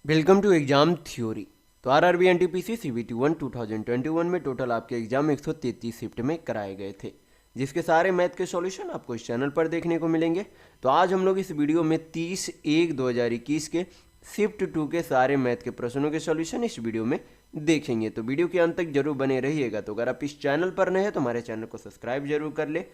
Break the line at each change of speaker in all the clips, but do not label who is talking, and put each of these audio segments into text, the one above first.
Welcome to exam theory. तो RRB NTPC CBT 1 2021 में total आपके एग्जाम 133 शिफ्ट में कराए गए थे, जिसके सारे मैथ के सॉल्यूशन आपको इस चैनल पर देखने को मिलेंगे। तो आज हम लोग इस वीडियो में 30/1/2021 के शिफ्ट 2 के सारे मैथ के प्रश्नों के सॉल्यूशन इस वीडियो में देखेंगे। तो वीडियो के अंत तक जरूर बने रहिएगा। तो अगर आप इस चैनल पर नए हैं तो हमारे चैनल को सब्सक्राइब जरूर कर ले।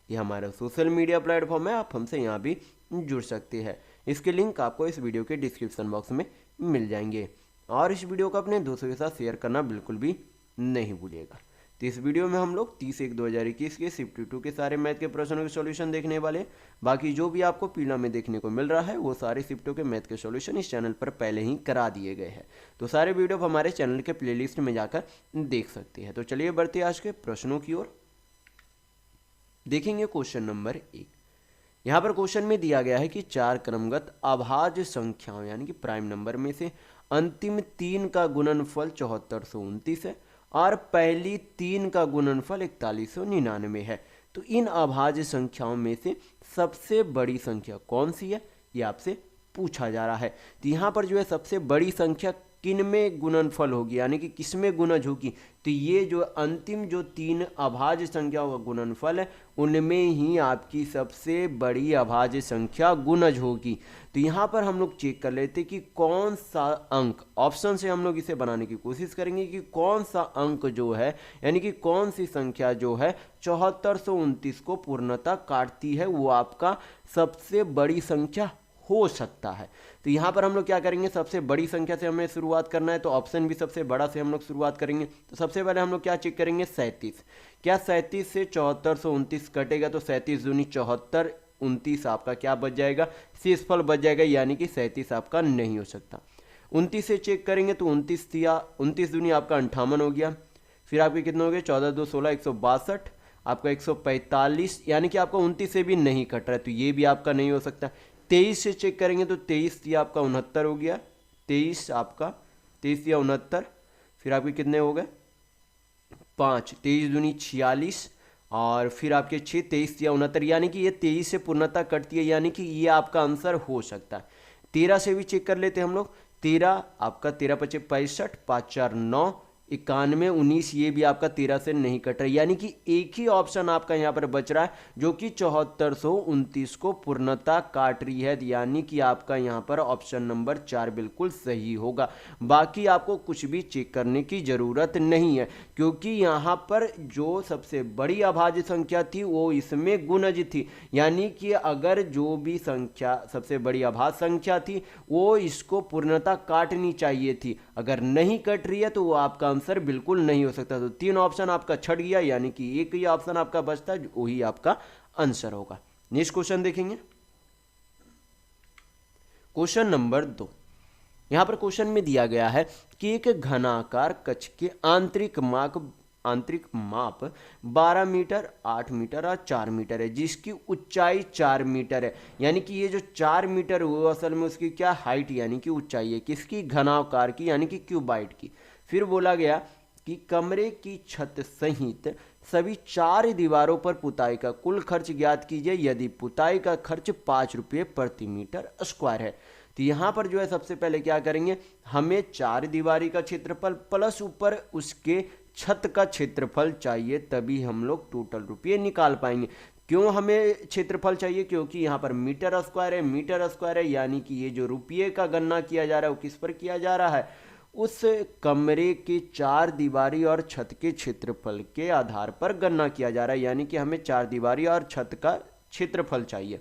ये हमारा सोशल मीडिया प्लेटफॉर्म है, आप हमसे यहाँ भी जुड़ सकते हैं। इसके लिंक आपको इस वीडियो के डिस्क्रिप्शन बॉक्स में मिल जाएंगे। और इस वीडियो को अपने दोस्तों के साथ शेयर करना बिल्कुल भी नहीं भूलिएगा। तो इस वीडियो में हम लोग 30/1/2021 के शिफ्ट 2 के सारे मैथ के प्रश्नों के सॉल्यूशन देखने वाले। बाकी जो भी आपको पीला में देखने को मिल रहा है वो सारे शिफ्टों के मैथ के सॉल्यूशन इस चैनल पर पहले ही करा दिए गए हैं। तो सारे वीडियो हमारे चैनल के प्लेलिस्ट में जाकर देख सकते हैं। तो चलिए बढ़ते आज के प्रश्नों की ओर। देखेंगे क्वेश्चन नंबर 1। यहाँ पर क्वेश्चन में दिया गया है कि 4 क्रमगत अभाज्य संख्याओं यानी कि प्राइम नंबर में से अंतिम 3 का गुणनफल 7429 है और पहली 3 का गुणनफल 4199 है। तो इन अभाज्य संख्याओं में से सबसे बड़ी संख्या कौन सी है, ये आपसे पूछा जा रहा है। तो यहाँ पर जो है सबसे बड़ी संख्या किन में गुणनफल होगी यानी कि किस में गुणज होगी, तो ये जो अंतिम जो 3 अभाज्य संख्याओं का गुणनफल है उनमें ही आपकी सबसे बड़ी अभाज्य संख्या गुणज होगी। तो यहाँ पर हम लोग चेक कर लेते कि कौन सा अंक, ऑप्शन से हम लोग इसे बनाने की कोशिश करेंगे कि कौन सा अंक जो है यानी कि कौन सी संख्या जो है 7429 को पूर्णतः काटती है, वो आपका सबसे बड़ी संख्या हो सकता है। तो यहाँ पर हम लोग क्या करेंगे, सबसे बड़ी संख्या से हमें शुरुआत करना है, तो ऑप्शन भी सबसे बड़ा से हम लोग शुरुआत करेंगे। तो सबसे पहले हम लोग क्या चेक करेंगे, 37। क्या 37 से 7429 कटेगा, तो 37 दूनी 74, 29 आपका क्या बच जाएगा, शेषफल बच जाएगा, यानी कि 37 आपका नहीं हो सकता। 29 से चेक करेंगे तो 29 दूनी आपका 58 हो गया। फिर आपके कितने हो गए, 14 2 16 162, आपका 145, यानी कि आपका 29 से भी नहीं कट रहा है, तो ये भी आपका नहीं हो सकता। 23 से चेक करेंगे तो 23 या आपका 69 हो गया। 23 आपका 23 या 69, फिर आपके कितने हो गए 5, 23 दूनी 46 और फिर आपके 6, 23 या 69, यानी कि ये 23 से पूर्णतः कटती है, यानी कि ये आपका आंसर हो सकता है। 13 से भी चेक कर लेते हैं हम लोग। 13 आपका 13 पचे 65, 5 4 9, 91, 19, ये भी आपका 13 से नहीं कट रहा है, यानी कि एक ही ऑप्शन आपका यहाँ पर बच रहा है जो कि 7429 को पूर्णतः काट रही है, यानी कि आपका यहाँ पर ऑप्शन नंबर 4 बिल्कुल सही होगा। बाकी आपको कुछ भी चेक करने की जरूरत नहीं है, क्योंकि यहाँ पर जो सबसे बड़ी अभाज्य संख्या थी वो इसमें गुणज थी, यानी कि अगर जो भी संख्या सबसे बड़ी अभाज्य संख्या थी वो इसको पूर्णतः काटनी चाहिए थी। अगर नहीं कट रही है तो वो आपका आंसर बिल्कुल नहीं हो सकता। तो 3 ऑप्शन आपका छट गया, यानी कि एक ही ऑप्शन आपका बचता है, वही आपका आंसर होगा। नेक्स्ट क्वेश्चन देखेंगे, क्वेश्चन नंबर 2। यहां पर क्वेश्चन में दिया गया है कि एक घनाकार कक्ष के आंतरिक माप 12 मीटर, 8 मीटर और 4 मीटर है, जिसकी ऊंचाई 4 मीटर है। यानी कि ये जो 4 मीटर वो असल में उसकी क्या हाइट यानी कि ऊंचाई है, किसकी, घनाकार की यानी कि क्यूबाइट की। फिर बोला गया कि कमरे की छत सहित सभी 4 दीवारों पर पुताई का कुल खर्च ज्ञात कीजिए यदि पुताई का खर्च 5 रुपये प्रति मीटर स्क्वायर है। तो यहाँ पर जो है सबसे पहले क्या करेंगे, हमें 4 दीवारी का क्षेत्रफल प्लस ऊपर उसके छत का क्षेत्रफल चाहिए, तभी हम लोग टोटल रुपये निकाल पाएंगे। क्यों हमें क्षेत्रफल चाहिए, क्योंकि यहाँ पर मीटर स्क्वायर है, यानी कि ये जो रुपये का गणना किया जा रहा है वो किस पर किया जा रहा है, उस कमरे के 4 दीवारी और छत के क्षेत्रफल के आधार पर गणना किया जा रहा है, यानी कि हमें 4 दीवारी और छत का क्षेत्रफल चाहिए।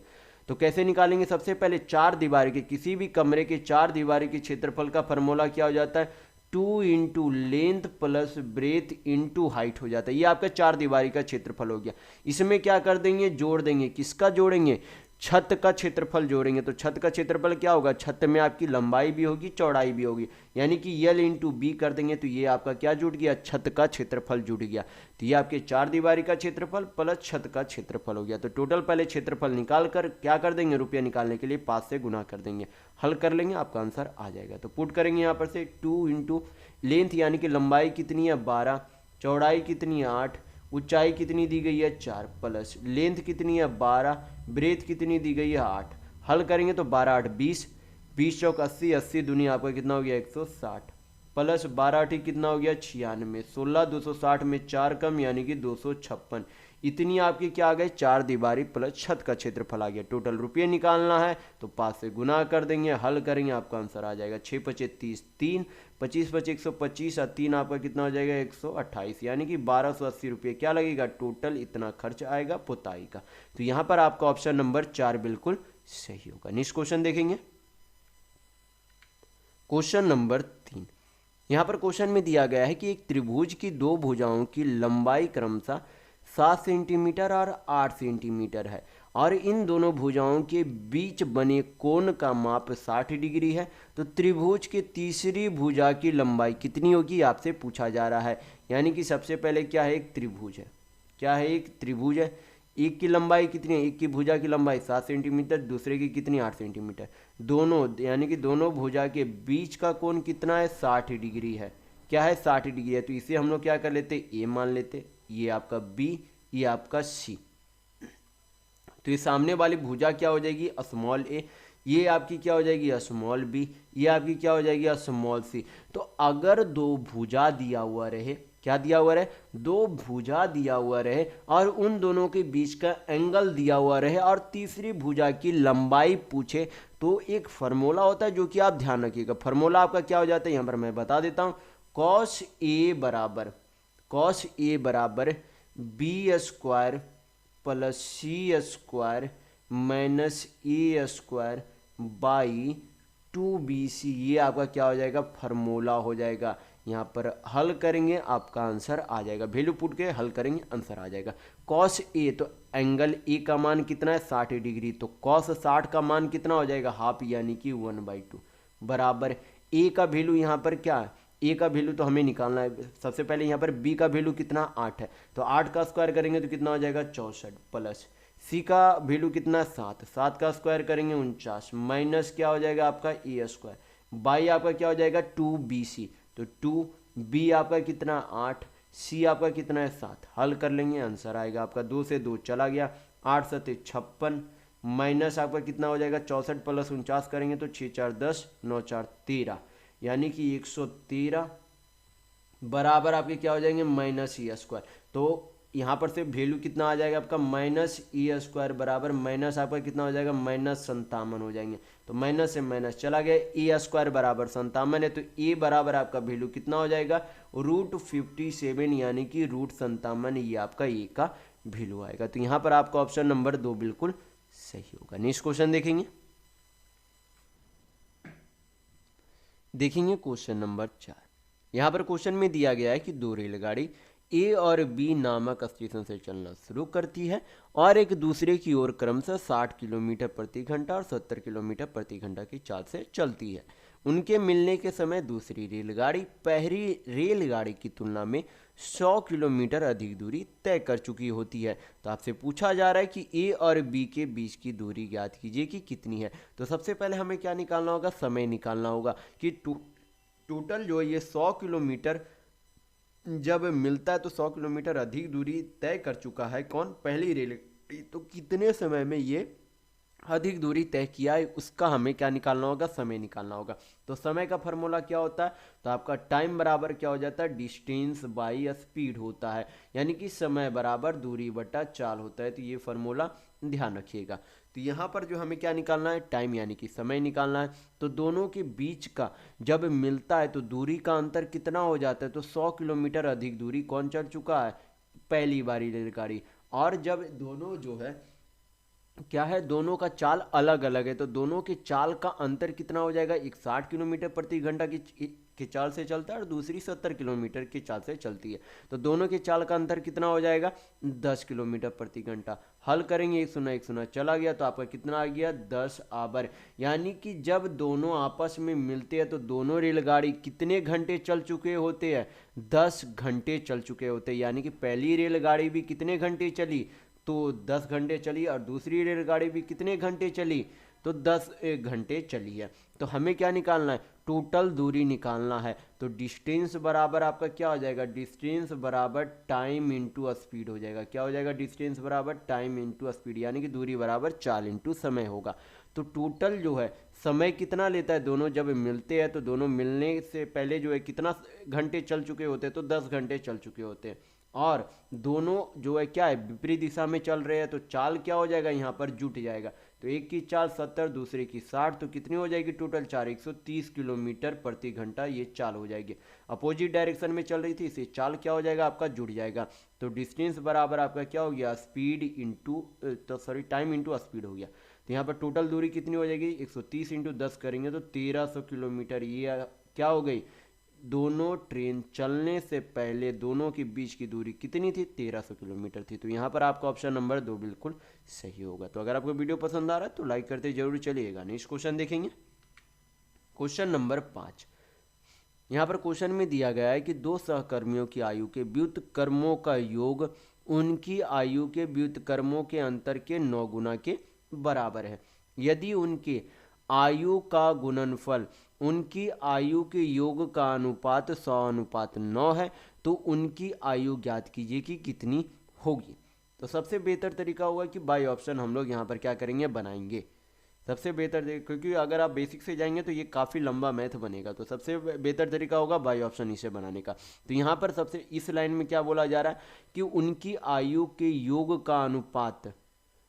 तो कैसे निकालेंगे, सबसे पहले 4 दीवारी के, किसी भी कमरे के 4 दीवारी के क्षेत्रफल का फॉर्मूला क्या हो जाता है, 2 into length plus breadth into height हो जाता है। ये आपका 4 दीवारी का क्षेत्रफल हो गया। इसमें क्या कर देंगे, जोड़ देंगे, किसका जोड़ेंगे, छत का क्षेत्रफल जोड़ेंगे। तो छत का क्षेत्रफल क्या होगा, छत में आपकी लंबाई भी होगी चौड़ाई भी होगी, यानी कि यल इंटू बी कर देंगे, तो ये आपका क्या जुड़ गया, छत का क्षेत्रफल जुड़ गया। तो ये आपके 4 दीवारी का क्षेत्रफल प्लस छत का क्षेत्रफल हो गया। तो टोटल पहले क्षेत्रफल निकाल कर क्या कर देंगे, रुपया निकालने के लिए 5 से गुना कर देंगे, हल कर लेंगे, आपका आंसर आ जाएगा। तो पुट करेंगे यहाँ पर से 2 इंटू लेंथ यानी कि लंबाई कितनी है 12, चौड़ाई कितनी है 8, ऊंचाई कितनी दी गई है 4, प्लस लेंथ कितनी है 12, ब्रेथ कितनी दी गई है 8, हल करेंगे तो 12 8 20, 20 चौक 80, 80 दूनी आपका कितना हो गया 160, प्लस 12 ठीक कितना हो गया 96, 16 260 में 4 कम यानी कि 256। इतनी आपकी क्या आ गई, 4 दीवारी प्लस छत का क्षेत्रफल आ गया। टोटल रुपये निकालना है तो 5 से गुना कर देंगे, हल करेंगे, आपका आंसर आ जाएगा 6 पचे 30, 3 25 पचे 125 और 3 आपका कितना हो जाएगा 128, यानी कि 1280 रुपये क्या लगेगा, टोटल इतना खर्च आएगा पुताई का। तो यहाँ पर आपका ऑप्शन नंबर 4 बिल्कुल सही होगा। नेक्स्ट क्वेश्चन देखेंगे, क्वेश्चन नंबर 3। यहाँ पर क्वेश्चन में दिया गया है कि एक त्रिभुज की दो भुजाओं की लंबाई क्रमशः 7 सेंटीमीटर और 8 सेंटीमीटर है और इन दोनों भुजाओं के बीच बने कोण का माप 60 डिग्री है, तो त्रिभुज के तीसरी भुजा की लंबाई कितनी होगी आपसे पूछा जा रहा है। यानी कि सबसे पहले क्या है, एक त्रिभुज है, क्या है, एक त्रिभुज है, एक की लंबाई कितनी है, एक की भुजा की लंबाई 7 सेंटीमीटर, दूसरे की कितनी 8 सेंटीमीटर, दोनों यानी कि दोनों भुजा के बीच का कोण कितना है 60 डिग्री है, क्या है 60 डिग्री है। तो इसे हम लोग क्या कर लेते, ए मान लेते, ये आपका बी, ये आपका सी। तो ये सामने वाली भुजा क्या हो जाएगी स्मॉल ए, ये आपकी क्या हो जाएगी स्मॉल बी, ये आपकी क्या हो जाएगी स्मॉल सी। तो अगर दो भुजा दिया हुआ रहे, क्या दिया हुआ रहे, दो भुजा दिया हुआ रहे और उन दोनों के बीच का एंगल दिया हुआ रहे और तीसरी भुजा की लंबाई पूछे, तो एक फार्मूला होता है जो कि आप ध्यान रखिएगा। फार्मूला आपका क्या हो जाता है, यहाँ पर मैं बता देता हूँ, कॉस ए बराबर B square plus C square minus A square by 2bc, ये आपका क्या हो जाएगा फार्मूला हो जाएगा। यहाँ पर हल करेंगे आपका आंसर आ जाएगा, वैल्यू पुट के हल करेंगे आंसर आ जाएगा। कॉस ए, तो एंगल ए का मान कितना है 60 डिग्री, तो कॉस 60 का मान कितना हो जाएगा हाफ यानी कि 1/2 बराबर ए का वैल्यू यहाँ पर क्या है, ए का वैल्यू तो हमें निकालना है। सबसे पहले यहाँ पर बी का वैल्यू कितना 8 है, तो 8 का स्क्वायर करेंगे तो कितना हो जाएगा 64 प्लस सी का वैल्यू कितना 7, 7 का स्क्वायर करेंगे 49 माइनस क्या हो जाएगा आपका ए स्क्वायर बाई आपका क्या हो जाएगा 2bc, तो 2b आपका कितना 8, सी आपका कितना है 7, हल कर लेंगे आंसर आएगा आपका 2 से 2 चला गया, 8 7 56 माइनस आपका कितना हो जाएगा 64 प्लस 49 करेंगे तो 6 4 10 9 4 13, यानी कि 113 बराबर आपके क्या हो जाएंगे माइनस ई स्क्वायर। तो यहाँ पर से वैल्यू कितना आ जाएगा आपका माइनस ई स्क्वायर बराबर माइनस आपका कितना हो जाएगा -57 हो जाएंगे, तो माइनस से माइनस चला गया, ए स्क्वायर बराबर 57 है, तो ए बराबर आपका वैल्यू कितना हो जाएगा √57 यानी कि √57, ये आपका ए का वैल्यू आएगा। तो यहाँ पर आपका ऑप्शन नंबर 2 बिल्कुल सही होगा। नेक्स्ट क्वेश्चन देखेंगे क्वेश्चन नंबर 4। यहाँ पर क्वेश्चन में दिया गया है कि दो रेलगाड़ी ए और बी नामक स्टेशन से चलना शुरू करती है और एक दूसरे की ओर क्रमशः 60 किलोमीटर प्रति घंटा और 70 किलोमीटर प्रति घंटा की चाल से चलती है। उनके मिलने के समय दूसरी रेलगाड़ी पहली रेलगाड़ी की तुलना में 100 किलोमीटर अधिक दूरी तय कर चुकी होती है। तो आपसे पूछा जा रहा है कि ए और बी के बीच की दूरी ज्ञात कीजिए कि कितनी है। तो सबसे पहले हमें क्या निकालना होगा, समय निकालना होगा कि टोटल जो है ये 100 किलोमीटर जब मिलता है तो 100 किलोमीटर अधिक दूरी तय कर चुका है कौन, पहली रेलगाड़ी, तो कितने समय में ये अधिक दूरी तय किया है उसका हमें क्या निकालना होगा, समय निकालना होगा। तो समय का फॉर्मूला क्या होता है, तो आपका टाइम बराबर क्या हो जाता है डिस्टेंस बाई स्पीड होता है, यानी कि समय बराबर दूरी बटा चाल होता है। तो ये फॉर्मूला ध्यान रखिएगा। तो यहाँ पर जो हमें क्या निकालना है, टाइम यानी कि समय निकालना है। तो दोनों के बीच का जब मिलता है तो दूरी का अंतर कितना हो जाता है, तो 100 किलोमीटर अधिक दूरी कौन चढ़ चुका है, पहली बारी रेलगाड़ी। और जब दोनों जो है क्या है, दोनों का चाल अलग अलग है, तो दोनों के चाल का अंतर कितना हो जाएगा, एक 60 किलोमीटर प्रति घंटा की चाल से चलता है और दूसरी 70 किलोमीटर की चाल से चलती है। तो दोनों के चाल का अंतर कितना हो जाएगा 10 किलोमीटर प्रति घंटा। हल करेंगे, 1 चला गया तो आपका कितना आ गया 10 आवर, यानी कि जब दोनों आपस में मिलते हैं तो दोनों रेलगाड़ी कितने घंटे चल चुके होते हैं, 10 घंटे चल चुके होते हैं। यानी कि पहली रेलगाड़ी भी कितने घंटे चली, तो 10 घंटे चली और दूसरी रेलगाड़ी भी कितने घंटे चली, तो 10 घंटे चली है। तो हमें क्या निकालना है, टोटल दूरी निकालना है। तो डिस्टेंस बराबर आपका क्या हो जाएगा, डिस्टेंस बराबर टाइम इंटू स्पीड हो जाएगा। क्या हो जाएगा, डिस्टेंस बराबर टाइम इंटू स्पीड, यानी कि दूरी बराबर चाल इंटू समय होगा। तो टोटल जो है समय कितना लेता है, दोनों जब मिलते हैं तो दोनों मिलने से पहले जो है कितना घंटे चल चुके होते हैं, तो 10 घंटे चल चुके होते हैं। और दोनों जो है क्या है, विपरीत दिशा में चल रहे हैं, तो चाल क्या हो जाएगा, यहाँ पर जुट जाएगा। तो एक की चाल 70, दूसरे की 60, तो कितनी हो जाएगी टोटल 4, 130 किलोमीटर प्रति घंटा ये चाल हो जाएगी। अपोजिट डायरेक्शन में चल रही थी, इसे चाल क्या हो जाएगा आपका, जुड़ जाएगा। तो डिस्टेंस बराबर आपका क्या हो गया, speed into time into speed हो गया। तो यहाँ पर टोटल दूरी कितनी हो जाएगी, 130 इंटू 10 करेंगे तो 1300 किलोमीटर। ये क्या हो गई, दोनों ट्रेन चलने से पहले दोनों के बीच की दूरी कितनी थी, 1300 किलोमीटर थी। तो यहाँ पर आपका ऑप्शन नंबर 2 बिल्कुल सही होगा। तो अगर आपको वीडियो पसंद आ रहा है तो लाइक करते जरूर चलिएगा। नेक्स्ट क्वेश्चन देखेंगे, क्वेश्चन नंबर 5। यहाँ पर क्वेश्चन में दिया गया है कि दो सहकर्मियों की आयु के व्युत्क्रमों का योग उनकी आयु के व्युत्क्रमों के अंतर के 9 गुना के बराबर है। यदि उनके आयु का गुणनफल उनकी आयु के योग का अनुपात 100:9 है, तो उनकी आयु ज्ञात कीजिए कि कितनी होगी। तो सबसे बेहतर तरीका होगा कि बाय ऑप्शन हम लोग यहाँ पर क्या करेंगे, बनाएंगे। सबसे बेहतर, क्योंकि अगर आप बेसिक से जाएंगे तो ये काफ़ी लंबा मैथ बनेगा, तो सबसे बेहतर तरीका होगा बाय ऑप्शन इसे बनाने का। तो यहाँ पर सबसे इस लाइन में क्या बोला जा रहा है कि उनकी आयु के योग का अनुपात,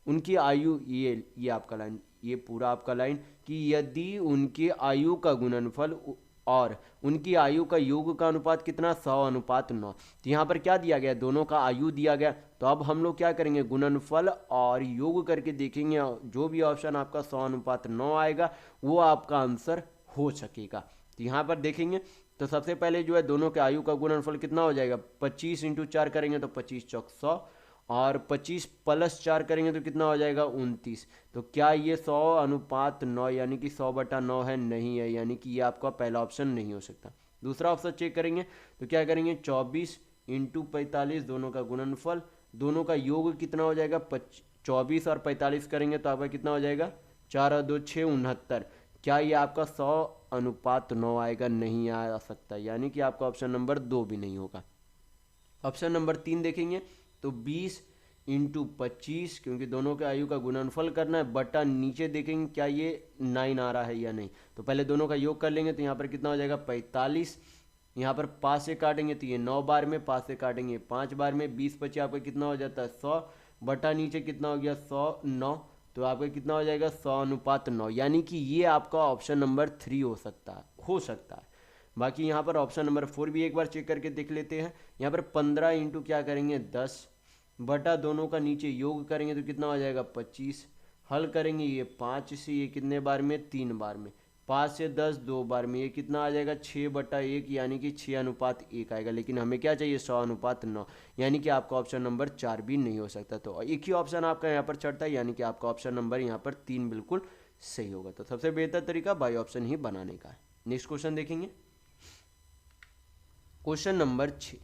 उनकी आयु, ये आपका लाइन, ये पूरा आपका लाइन, कि यदि उनकी आयु का गुणनफल और उनकी आयु का योग का अनुपात कितना, 100:9। तो यहाँ पर क्या दिया गया, दोनों का आयु दिया गया। तो अब हम लोग क्या करेंगे, गुणनफल और योग करके देखेंगे, जो भी ऑप्शन आपका 100:9 आएगा वो आपका आंसर हो सकेगा। तो यहाँ पर देखेंगे तो सबसे पहले जो है दोनों के आयु का गुणनफल कितना हो जाएगा, 25 इंटू 4 करेंगे तो 25 चौक 100, और 25 प्लस 4 करेंगे तो कितना हो जाएगा, 29। तो क्या ये 100:9 यानी कि 100/9 है, नहीं है, यानी कि ये आपका पहला ऑप्शन नहीं हो सकता। दूसरा ऑप्शन चेक करेंगे तो क्या करेंगे, 24 इंटू 45 दोनों का गुणनफल, दोनों का योग कितना हो जाएगा, 24 और 45 करेंगे तो आपका कितना हो जाएगा, 4 और 2 6 69। क्या ये आपका 100:9 आएगा, नहीं आ सकता, यानी कि आपका ऑप्शन नंबर 2 भी नहीं होगा। ऑप्शन नंबर 3 देखेंगे तो 20 इंटू 25, क्योंकि दोनों के आयु का गुणनफल करना है, बटा नीचे देखेंगे क्या ये 9 आ रहा है या नहीं। तो पहले दोनों का योग कर लेंगे, तो यहाँ पर कितना हो जाएगा, 45। यहाँ पर 5 से काटेंगे तो ये 9 बार में, 5 से काटेंगे 5 बार में, 20 25 आपका कितना हो जाता है, 100, बटा नीचे कितना हो गया, 109। तो आपका कितना हो जाएगा, 100:9, यानी कि ये आपका ऑप्शन नंबर 3 हो सकता है। बाकी यहाँ पर ऑप्शन नंबर 4 भी एक बार चेक करके देख लेते हैं। यहाँ पर 15 इंटू क्या करेंगे, 10, बटा दोनों का नीचे योग करेंगे तो कितना हो जाएगा, 25। हल करेंगे ये 5 से, ये कितने बार में, 3 बार में, 5 से 10 2 बार में, ये कितना आ जाएगा, 6/1, यानी कि 6:1 आएगा। लेकिन हमें क्या चाहिए, 100:9, यानी कि आपका ऑप्शन नंबर 4 भी नहीं हो सकता। तो एक ही ऑप्शन आपका यहाँ पर चढ़ता है, यानी कि आपका ऑप्शन नंबर यहाँ पर 3 बिल्कुल सही होगा। तो सबसे बेहतर तरीका बाय ऑप्शन ही बनाने का है। नेक्स्ट क्वेश्चन देखेंगे, क्वेश्चन नंबर 6।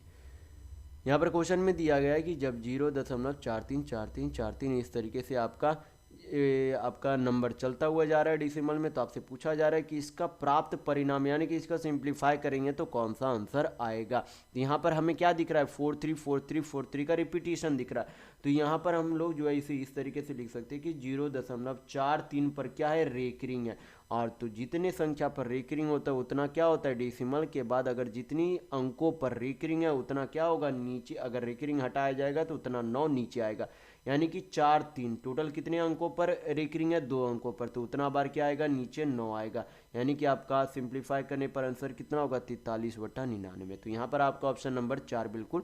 यहाँ पर क्वेश्चन में दिया गया है कि जब 0.434343 इस तरीके से आपका नंबर चलता हुआ जा रहा है डेसिमल में, तो आपसे पूछा जा रहा है कि इसका प्राप्त परिणाम, यानी कि इसका सिंप्लीफाई करेंगे तो कौन सा आंसर आएगा। तो यहाँ पर हमें क्या दिख रहा है, 434343 का रिपीटेशन दिख रहा है। तो यहाँ पर हम लोग जो है इसे इस तरीके से लिख सकते हैं कि 0.43 पर क्या है, रेकरिंग है। और तो जितने संख्या पर रेकरिंग होता है उतना क्या होता है, डेसिमल के बाद अगर जितनी अंकों पर रेकरिंग है उतना क्या होगा, नीचे, अगर रेकरिंग हटाया जाएगा तो उतना 9 नीचे आएगा, यानी कि 4 3 टोटल कितने अंकों पर रेकरिंग है, 2 अंकों पर, तो उतना बार क्या आएगा, नीचे 9 आएगा, यानी कि आपका सिंप्लीफाई करने पर आंसर कितना होगा, 43/99। तो यहाँ पर आपका ऑप्शन नंबर 4 बिल्कुल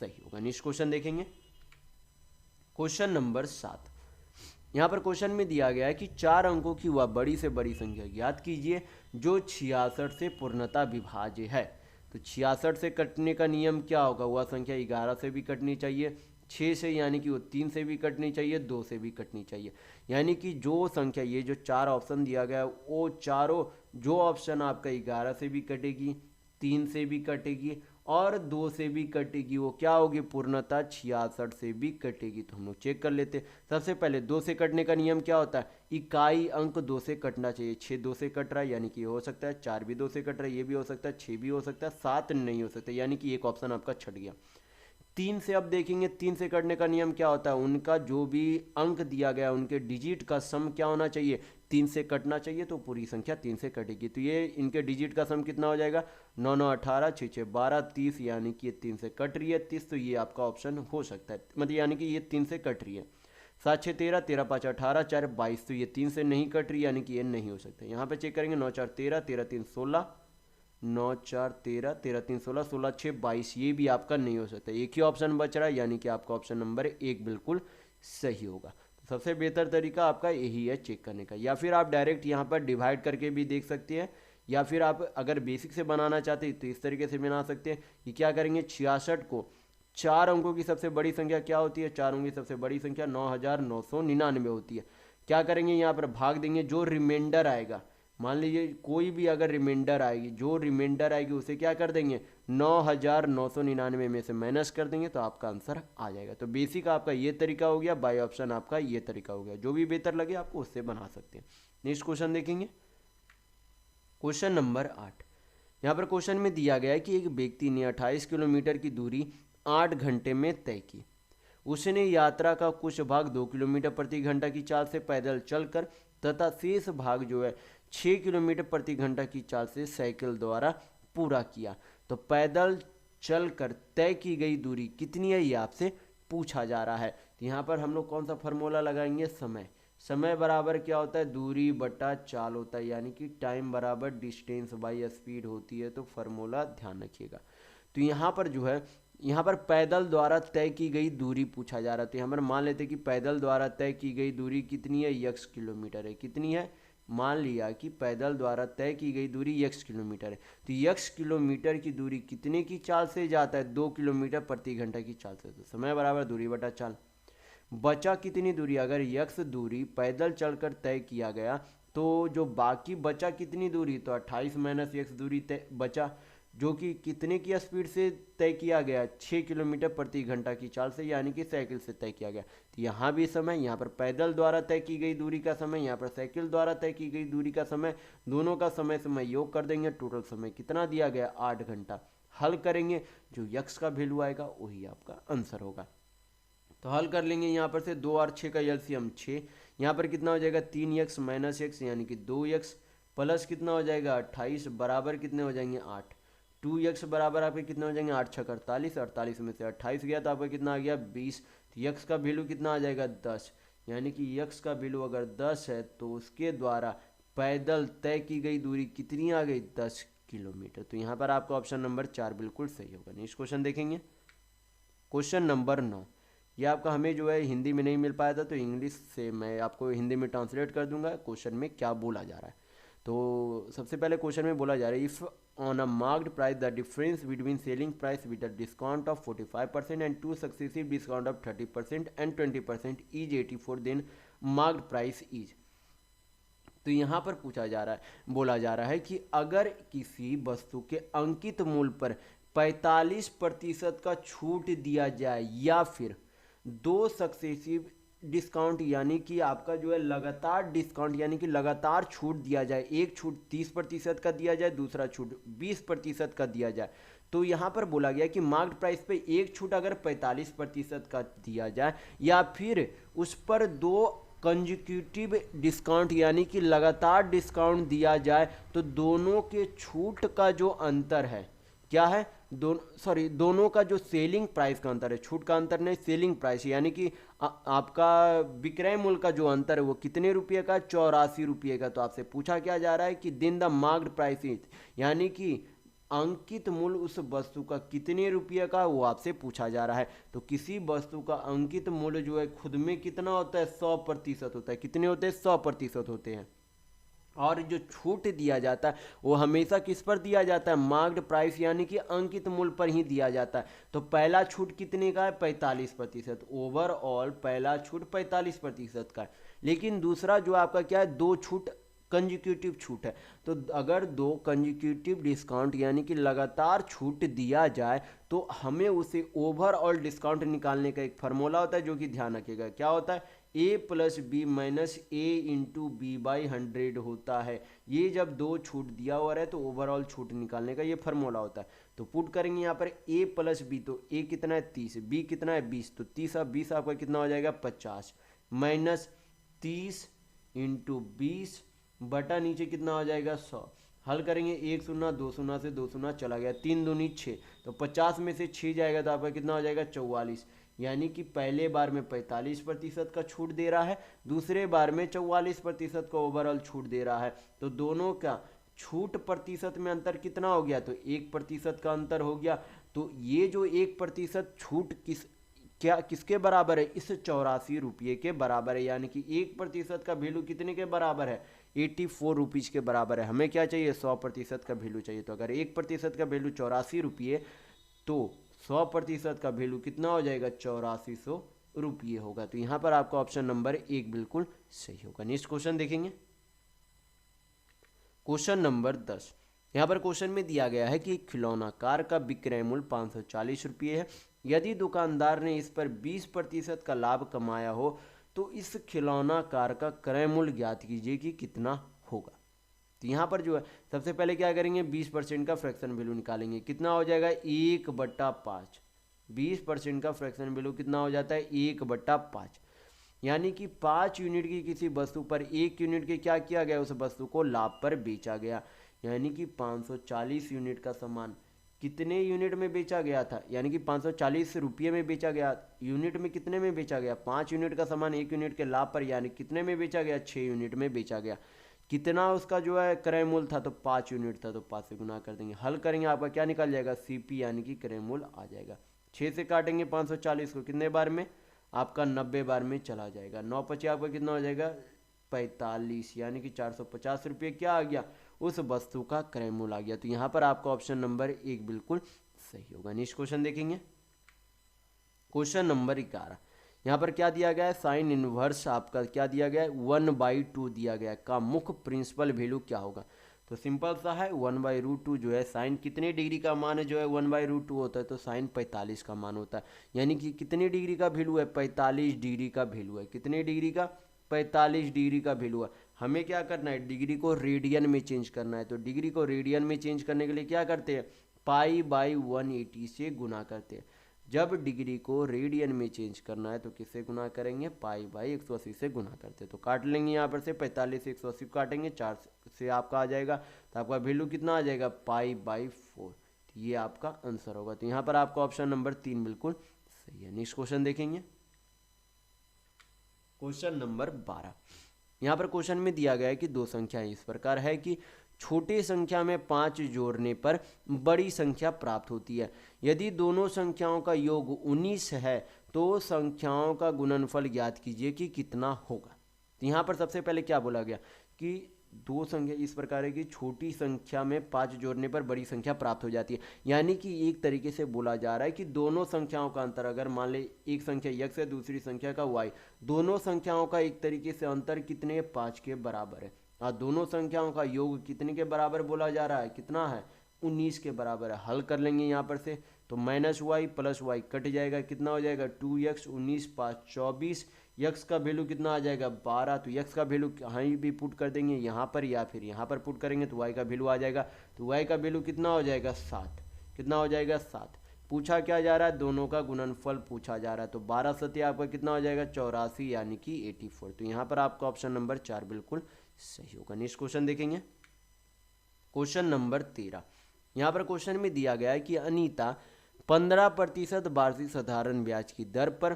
सही होगा। नेक्स्ट क्वेश्चन देखेंगे, क्वेश्चन नंबर 7। यहाँ पर क्वेश्चन में दिया गया है कि 4 अंकों की वह बड़ी से बड़ी संख्या ज्ञात कीजिए जो 66 से पूर्णतः विभाज्य है। तो 66 से कटने का नियम क्या होगा, वह संख्या 11 से भी कटनी चाहिए, 6 से यानी कि वो 3 से भी कटनी चाहिए, 2 से भी कटनी चाहिए, यानी कि जो संख्या, ये जो 4 ऑप्शन दिया गया है वो चारों, जो ऑप्शन आपका 11 से भी कटेगी, 3 से भी कटेगी और 2 से भी कटेगी, वो क्या होगी, पूर्णतः 66 से भी कटेगी। तो हम लोग चेक कर लेते हैं। सबसे पहले 2 से कटने का नियम क्या होता है, इकाई अंक 2 से कटना चाहिए। 6 2 से कट रहा है, यानी कि हो सकता है 4 भी 2 से कट रहा है, ये भी हो सकता है, 6 भी हो सकता है, 7 नहीं हो सकता, यानी कि एक ऑप्शन आपका छट गया। 3 से अब देखेंगे 3 से कटने का नियम क्या होता है, उनका जो भी अंक दिया गया उनके डिजिट का सम क्या होना चाहिए, 3 से कटना चाहिए, तो पूरी संख्या 3 से कटेगी। तो ये इनके डिजिट का सम कितना हो जाएगा, 9 9 18, 6 6 12, 30, यानी कि ये 3 से कट रही है 30, तो ये आपका ऑप्शन हो सकता है, मतलब यानी कि ये 3 से कट रही है। 7 6 13, 13 5 18, 4 22, तो ये 3 से नहीं कट रही, यानी कि ये नहीं हो सकता। यहाँ पे चेक करेंगे 9 4 13, 13 3 16, 9 4 13, 13 3 16, 16 6 22, ये भी आपका नहीं हो सकता। एक ही ऑप्शन बच रहा है, यानी कि आपका ऑप्शन नंबर 1 बिल्कुल सही होगा। तो सबसे बेहतर तरीका आपका यही है चेक करने का, या फिर आप डायरेक्ट यहाँ पर डिवाइड करके भी देख सकते हैं, या फिर आप अगर बेसिक से बनाना चाहते हैं तो इस तरीके से बना सकते हैं कि क्या करेंगे, 66 को 4 अंकों की सबसे बड़ी संख्या क्या होती है, 4 अंकों की सबसे बड़ी संख्या 9999 होती है। क्या करेंगे, यहाँ पर भाग देंगे, जो रिमाइंडर आएगा, मान लीजिए कोई भी अगर रिमाइंडर आएगी, जो रिमाइंडर आएगी उसे क्या कर देंगे, 9999 में से माइनस कर देंगे, तो आपका आंसर आ जाएगा। तो बेसिक आपका ये तरीका हो गया, बाय ऑप्शन आपका ये तरीका हो गया, जो भी बेहतर लगे आपको उससे बना सकते हैं। नेक्स्ट क्वेश्चन देखेंगे, क्वेश्चन नंबर 8। यहाँ पर क्वेश्चन में दिया गया है कि एक व्यक्ति ने 28 किलोमीटर की दूरी 8 घंटे में तय की। उसने यात्रा का कुछ भाग 2 किलोमीटर प्रति घंटा की चाल से पैदल चलकर तथा शेष भाग जो है 6 किलोमीटर प्रति घंटा की चाल से साइकिल द्वारा पूरा किया। तो पैदल चलकर तय की गई दूरी कितनी है, ये आपसे पूछा जा रहा है। तो यहाँ पर हम लोग कौन सा फॉर्मूला लगाएंगे, समय। समय बराबर क्या होता है, दूरी बटा चाल होता है, यानी कि टाइम बराबर डिस्टेंस बाई स्पीड होती है। तो फार्मूला ध्यान रखिएगा। तो यहाँ पर जो है, यहाँ पर पैदल द्वारा तय की गई दूरी पूछा जा रहा था। यहाँ पर मान लेते कि पैदल द्वारा तय की गई दूरी कितनी है, x किलोमीटर है। कितनी है, मान लिया कि पैदल द्वारा तय की गई दूरी x किलोमीटर है। तो x किलोमीटर की दूरी कितने की चाल से जाता है, 2 किलोमीटर प्रति घंटा की चाल से। तो समय बराबर दूरी बटा चाल। बचा कितनी दूरी, अगर x दूरी पैदल चलकर तय किया गया, तो जो बाकी बचा कितनी दूरी, तो 28 माइनस x दूरी बचा, जो कि कितने की स्पीड से तय किया गया, 6 किलोमीटर प्रति घंटा की चाल से, यानी कि साइकिल से तय किया गया। तो यहाँ भी समय, यहाँ पर पैदल द्वारा तय की गई दूरी का समय, यहाँ पर साइकिल द्वारा तय की गई दूरी का समय, दोनों का समय योग कर देंगे, टोटल समय कितना दिया गया, 8 घंटा। हल करेंगे, जो यक्स का वैल्यू आएगा वही आपका आंसर होगा। तो हल कर लेंगे, यहाँ पर से 2 और 6 का एलसीएम 6, यहाँ पर कितना हो जाएगा, 3x माइनस x यानी कि 2x, प्लस कितना हो जाएगा 28, बराबर कितने हो जाएंगे 8। 2x बराबर आपके कितने हो जाएंगे, 8 6 48, 48 में से 28 गया तो आपका कितना आ गया 20। तो x का वैल्यू कितना आ जाएगा 10, यानी कि x का वैल्यू अगर 10 है तो उसके द्वारा पैदल तय की गई दूरी कितनी आ गई, 10 किलोमीटर। तो यहाँ पर आपका ऑप्शन नंबर 4 बिल्कुल सही होगा। नेक्स्ट क्वेश्चन देखेंगे, क्वेश्चन नंबर 9। ये आपका हमें जो है हिंदी में नहीं मिल पाया था, तो इंग्लिश से मैं आपको हिंदी में ट्रांसलेट कर दूंगा क्वेश्चन में क्या बोला जा रहा है। तो सबसे पहले क्वेश्चन में बोला जा रहा है, if on a marked price the difference between selling price with a discount of 45% and 2 successive discount of 30% and 20% is 84, then marked price is. तो यहाँ पर पूछा जा रहा है, बोला जा रहा है कि अगर किसी वस्तु के अंकित मूल्य पर 45% का छूट दिया जाए या फिर 2 सक्सेसिव डिस्काउंट, यानी कि आपका जो है लगातार डिस्काउंट यानी कि लगातार छूट दिया जाए, एक छूट 30% का दिया जाए, दूसरा छूट 20% का दिया जाए। तो यहाँ पर बोला गया कि मार्क्ड प्राइस पे एक छूट अगर 45% का दिया जाए या फिर उस पर 2 कंजिक्यूटिव डिस्काउंट यानी कि लगातार डिस्काउंट दिया जाए, तो दोनों के छूट का जो अंतर है क्या है, दोनों का जो सेलिंग प्राइस का अंतर है, छूट का अंतर नहीं, सेलिंग प्राइस, यानी कि आपका विक्रय मूल्य का जो अंतर है वो कितने रुपये का, 84 रुपये का। तो आपसे पूछा क्या जा रहा है कि दिन द मार्क्ड प्राइस इज, यानी कि अंकित मूल्य उस वस्तु का कितने रुपये का, वो आपसे पूछा जा रहा है। तो किसी वस्तु का अंकित मूल्य जो है खुद में कितना होता है, 100% होता है। कितने होते हैं, 100% होते हैं। और जो छूट दिया जाता है वो हमेशा किस पर दिया जाता है, मार्क्ड प्राइस यानी कि अंकित मूल्य पर ही दिया जाता है। तो पहला छूट कितने का है, 45%। ओवरऑल पहला छूट 45% का है, लेकिन दूसरा जो आपका क्या है, 2 छूट कंजिक्यूटिव छूट है। तो अगर 2 कंजिक्यूटिव डिस्काउंट यानी कि लगातार छूट दिया जाए, तो हमें उसे ओवरऑल डिस्काउंट निकालने का एक फार्मूला होता है, जो कि ध्यान रखिएगा क्या होता है, A plus B minus A into B by 100 होता है। ये जब दो छूट दिया हुआ है तो ओवरऑल छूट निकालने का ये फार्मूला होता है। तो पुट करेंगे यहाँ पर ए प्लस बी, तो ए कितना है 30, बी कितना है 20, तो 30 अब 20 आपका कितना हो जाएगा 50 माइनस 30 इंटू 20 बटा नीचे कितना हो जाएगा 100। हल करेंगे, एक शून्य दो शून्य से दो शून्य चला गया, 3 दूनी 6, तो 50 में से 6 जाएगा तो आपका कितना हो जाएगा 44। यानी कि पहले बार में 45% का छूट दे रहा है, दूसरे बार में 44% का ओवरऑल छूट दे रहा है। तो दोनों का छूट प्रतिशत में अंतर कितना हो गया, तो 1% का अंतर हो गया। तो ये जो 1% छूट किसके बराबर है, इस 84 रुपये के बराबर है। यानी कि 1% का वैल्यू कितने के बराबर है, 84 रुपीज़ के बराबर है। हमें क्या चाहिए, 100% का वैल्यू चाहिए। तो अगर 1% का वैल्यू 84 रुपये, तो 100% का वैल्यू कितना हो जाएगा 8400 रुपये होगा। तो यहाँ पर आपका ऑप्शन नंबर 1 बिल्कुल सही होगा। नेक्स्ट क्वेश्चन देखेंगे, क्वेश्चन नंबर 10। यहाँ पर क्वेश्चन में दिया गया है कि एक खिलौना कार का विक्रय मूल्य 540 रुपये है। यदि दुकानदार ने इस पर 20% का लाभ कमाया हो तो इस खिलौना कार का क्रय मूल्य ज्ञात कीजिए कि कितना होगा। तो यहाँ पर जो है सबसे पहले क्या करेंगे, 20% का फ्रैक्शन वैल्यू निकालेंगे। कितना हो जाएगा 1/5। 20% का फ्रैक्शन वैल्यू कितना हो जाता है 1/5। यानी कि 5 यूनिट की किसी वस्तु पर 1 यूनिट के क्या किया गया, उस वस्तु को लाभ पर बेचा गया। यानी कि 540 यूनिट का सामान कितने यूनिट में बेचा गया था, यानी कि 540 रुपये में बेचा गया। यूनिट में कितने में बेचा गया, 5 यूनिट का सामान 1 यूनिट के लाभ पर, यानी कितने में बेचा गया 6 यूनिट में बेचा गया। कितना उसका जो है क्रय मूल्य था, तो 5 यूनिट था, तो 5 से गुना कर देंगे। हल करेंगे, आपका क्या निकल जाएगा सीपी यानी कि क्रय मूल्य आ जाएगा। 6 से काटेंगे 540 को कितने बार में, आपका 90 बार में चला जाएगा। 9 पचे आपका कितना हो जाएगा 45, यानी कि 450 रुपये क्या आ गया, उस वस्तु का क्रय मूल्य आ गया। तो यहाँ पर आपका ऑप्शन नंबर 1 बिल्कुल सही होगा। नेक्स्ट क्वेश्चन देखेंगे, क्वेश्चन नंबर 11। यहाँ पर क्या दिया गया है, साइन इनवर्स आपका क्या दिया गया है 1/2 दिया गया है, का मुख्य प्रिंसिपल वैल्यू क्या होगा। तो सिंपल सा है 1/√2 जो है साइन कितने डिग्री का मान है, जो है 1/√2 होता है, तो साइन 45 का मान होता है। यानी कि कितने डिग्री का वैल्यू है 45 डिग्री का वैल्यू है। कितने डिग्री का 45 डिग्री का वैल्यू है। हमें क्या करना है, डिग्री को रेडियन में चेंज करना है। तो डिग्री को रेडियन में चेंज करने के लिए क्या करते हैं, π/180 से गुना करते हैं। जब डिग्री को रेडियन में चेंज करना है तो किससे गुना करेंगे, π/180 से गुना करते हैं। तो काट लेंगे यहाँ पर से 45 से 180 काटेंगे, 4 से आपका आ जाएगा, तो आपका वैल्यू कितना आ जाएगा π/4। तो ये आपका आंसर होगा। तो यहाँ पर आपका ऑप्शन नंबर 3 बिल्कुल सही है। नेक्स्ट क्वेश्चन देखेंगे, क्वेश्चन नंबर 12। यहाँ पर क्वेश्चन में दिया गया है कि दो संख्याएं इस प्रकार है कि छोटी संख्या में 5 जोड़ने पर बड़ी संख्या प्राप्त होती है। यदि दोनों संख्याओं का योग 19 है तो संख्याओं का गुणनफल ज्ञात कीजिए कि कितना होगा। तो यहाँ पर सबसे पहले क्या बोला गया कि दो संख्या इस प्रकार है कि छोटी संख्या में 5 जोड़ने पर बड़ी संख्या प्राप्त हो जाती है। यानी कि एक तरीके से बोला जा रहा है कि दोनों संख्याओं का अंतर, अगर मान ले एक संख्या x है दूसरी संख्या का y, दोनों संख्याओं का एक तरीके से अंतर कितने 5 के बराबर है, और दोनों संख्याओं का योग कितने के बराबर बोला जा रहा है, कितना है 19 के बराबर है। हल कर लेंगे यहाँ पर से, तो -y + y कट जाएगा, कितना हो जाएगा 2x, 19 5 24, x का वैल्यू कितना आ जाएगा 12। तो x का वैल्यू कहीं भी पुट कर देंगे, यहाँ पर या फिर यहाँ पर पुट करेंगे तो y का वैल्यू आ जाएगा। तो y का वैल्यू कितना हो जाएगा 7, कितना हो जाएगा 7। पूछा क्या जा रहा है, दोनों का गुणनफल पूछा जा रहा है। तो 12 सत्य आपका कितना हो जाएगा 84, यानी कि 84। तो यहाँ पर आपका ऑप्शन नंबर 4 बिल्कुल सही होगा। नेक्स्ट क्वेश्चन देखेंगे, क्वेश्चन नंबर 13। यहाँ पर क्वेश्चन में दिया गया है कि अनीता 15% वार्षिक साधारण ब्याज की दर पर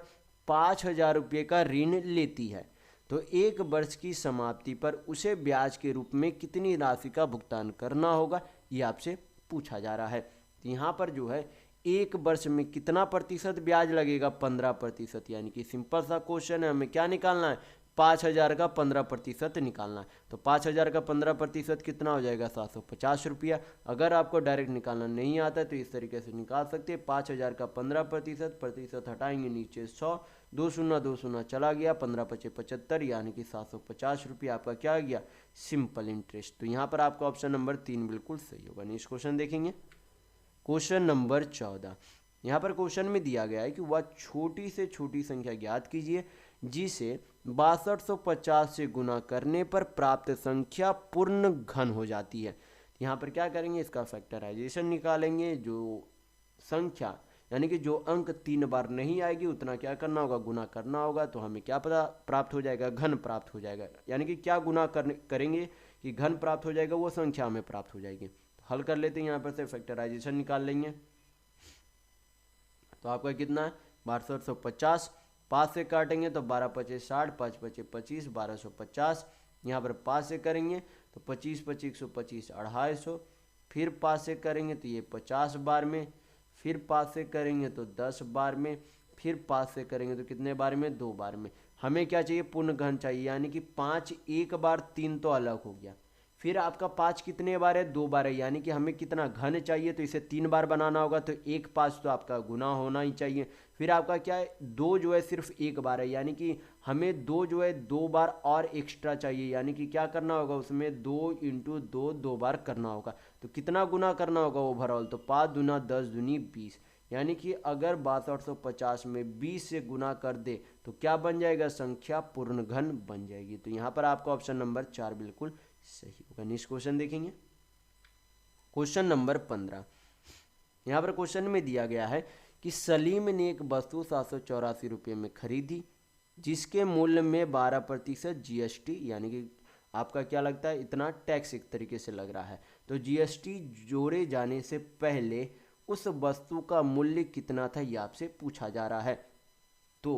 5,000 रुपये का ऋण लेती है। तो एक वर्ष की समाप्ति पर उसे ब्याज के रूप में कितनी राशि का भुगतान करना होगा, ये आपसे पूछा जा रहा है। तो यहाँ पर जो है एक वर्ष में कितना प्रतिशत ब्याज लगेगा 15%। यानी कि सिंपल सा क्वेश्चन है, हमें क्या निकालना है 5,000 का 15% निकालना है। तो 5,000 का 15% कितना हो जाएगा 750 रुपया। अगर आपको डायरेक्ट निकालना नहीं आता है तो इस तरीके से निकाल सकते हैं। 5,000 का 15%, प्रतिशत हटाएंगे नीचे 100, 2 शून्य 2 शून्य चला गया, 15 पचे 75, यानी कि 750 रुपया आपका क्या आ गया सिंपल इंटरेस्ट। तो यहाँ पर आपका ऑप्शन नंबर 3 बिल्कुल सही होगा। नेक्स्ट क्वेश्चन देखेंगे, क्वेश्चन नंबर 14। यहाँ पर क्वेश्चन में दिया गया है कि वह छोटी से छोटी संख्या ज्ञात कीजिए। जिसे 6250 से गुना करने पर प्राप्त संख्या पूर्ण घन हो जाती है। यहाँ पर क्या करेंगे, इसका फैक्टराइजेशन निकालेंगे। जो संख्या यानी कि जो अंक 3 बार नहीं आएगी उतना क्या करना होगा, गुना करना होगा। तो हमें क्या पता प्राप्त हो जाएगा, घन प्राप्त हो जाएगा। यानी कि क्या गुना करेंगे कि घन प्राप्त हो जाएगा, वो संख्या हमें प्राप्त हो जाएगी। तो हल कर लेते हैं, यहाँ पर से फैक्टराइजेशन निकाल लेंगे। तो आपका कितना है 6250, 5 से काटेंगे तो 12 पचे 60, 5 पचे 25, 1250। यहाँ पर 5 से करेंगे तो 25 25 125 250। फिर 5 से करेंगे तो ये 50 बार में, फिर 5 से करेंगे तो 10 बार में, फिर 5 से करेंगे तो कितने बार में, 2 बार में। हमें क्या चाहिए, पूर्ण घन चाहिए। यानी कि 5 एक बार, 3 तो अलग हो गया। फिर आपका 5 कितने बार है, 2 बार है। यानी कि हमें कितना घन चाहिए, तो इसे 3 बार बनाना होगा। तो 1 5 तो आपका गुना होना ही चाहिए। फिर आपका क्या है, 2 जो है सिर्फ 1 बार है। यानी कि हमें 2 जो है 2 बार और एक्स्ट्रा चाहिए। यानी कि क्या करना होगा, उसमें 2 इंटू 2 2 बार करना होगा। तो कितना गुना करना होगा ओवरऑल, तो 5 दूना 10 दूनी 20। यानी कि अगर 6250 में 20 से गुना कर दे तो क्या बन जाएगा, संख्या पूर्ण घन बन जाएगी। तो यहाँ पर आपका ऑप्शन नंबर 4 बिल्कुल सही होगा। नेक्स्ट क्वेश्चन देखेंगे, क्वेश्चन नंबर 15। यहाँ पर क्वेश्चन में दिया गया है कि सलीम ने एक वस्तु 784 रुपये में खरीदी, जिसके मूल्य में 12% जीएसटी, यानी कि आपका क्या लगता है, इतना टैक्स एक तरीके से लग रहा है। तो जीएसटी जोड़े जाने से पहले उस वस्तु का मूल्य कितना था, ये आपसे पूछा जा रहा है। तो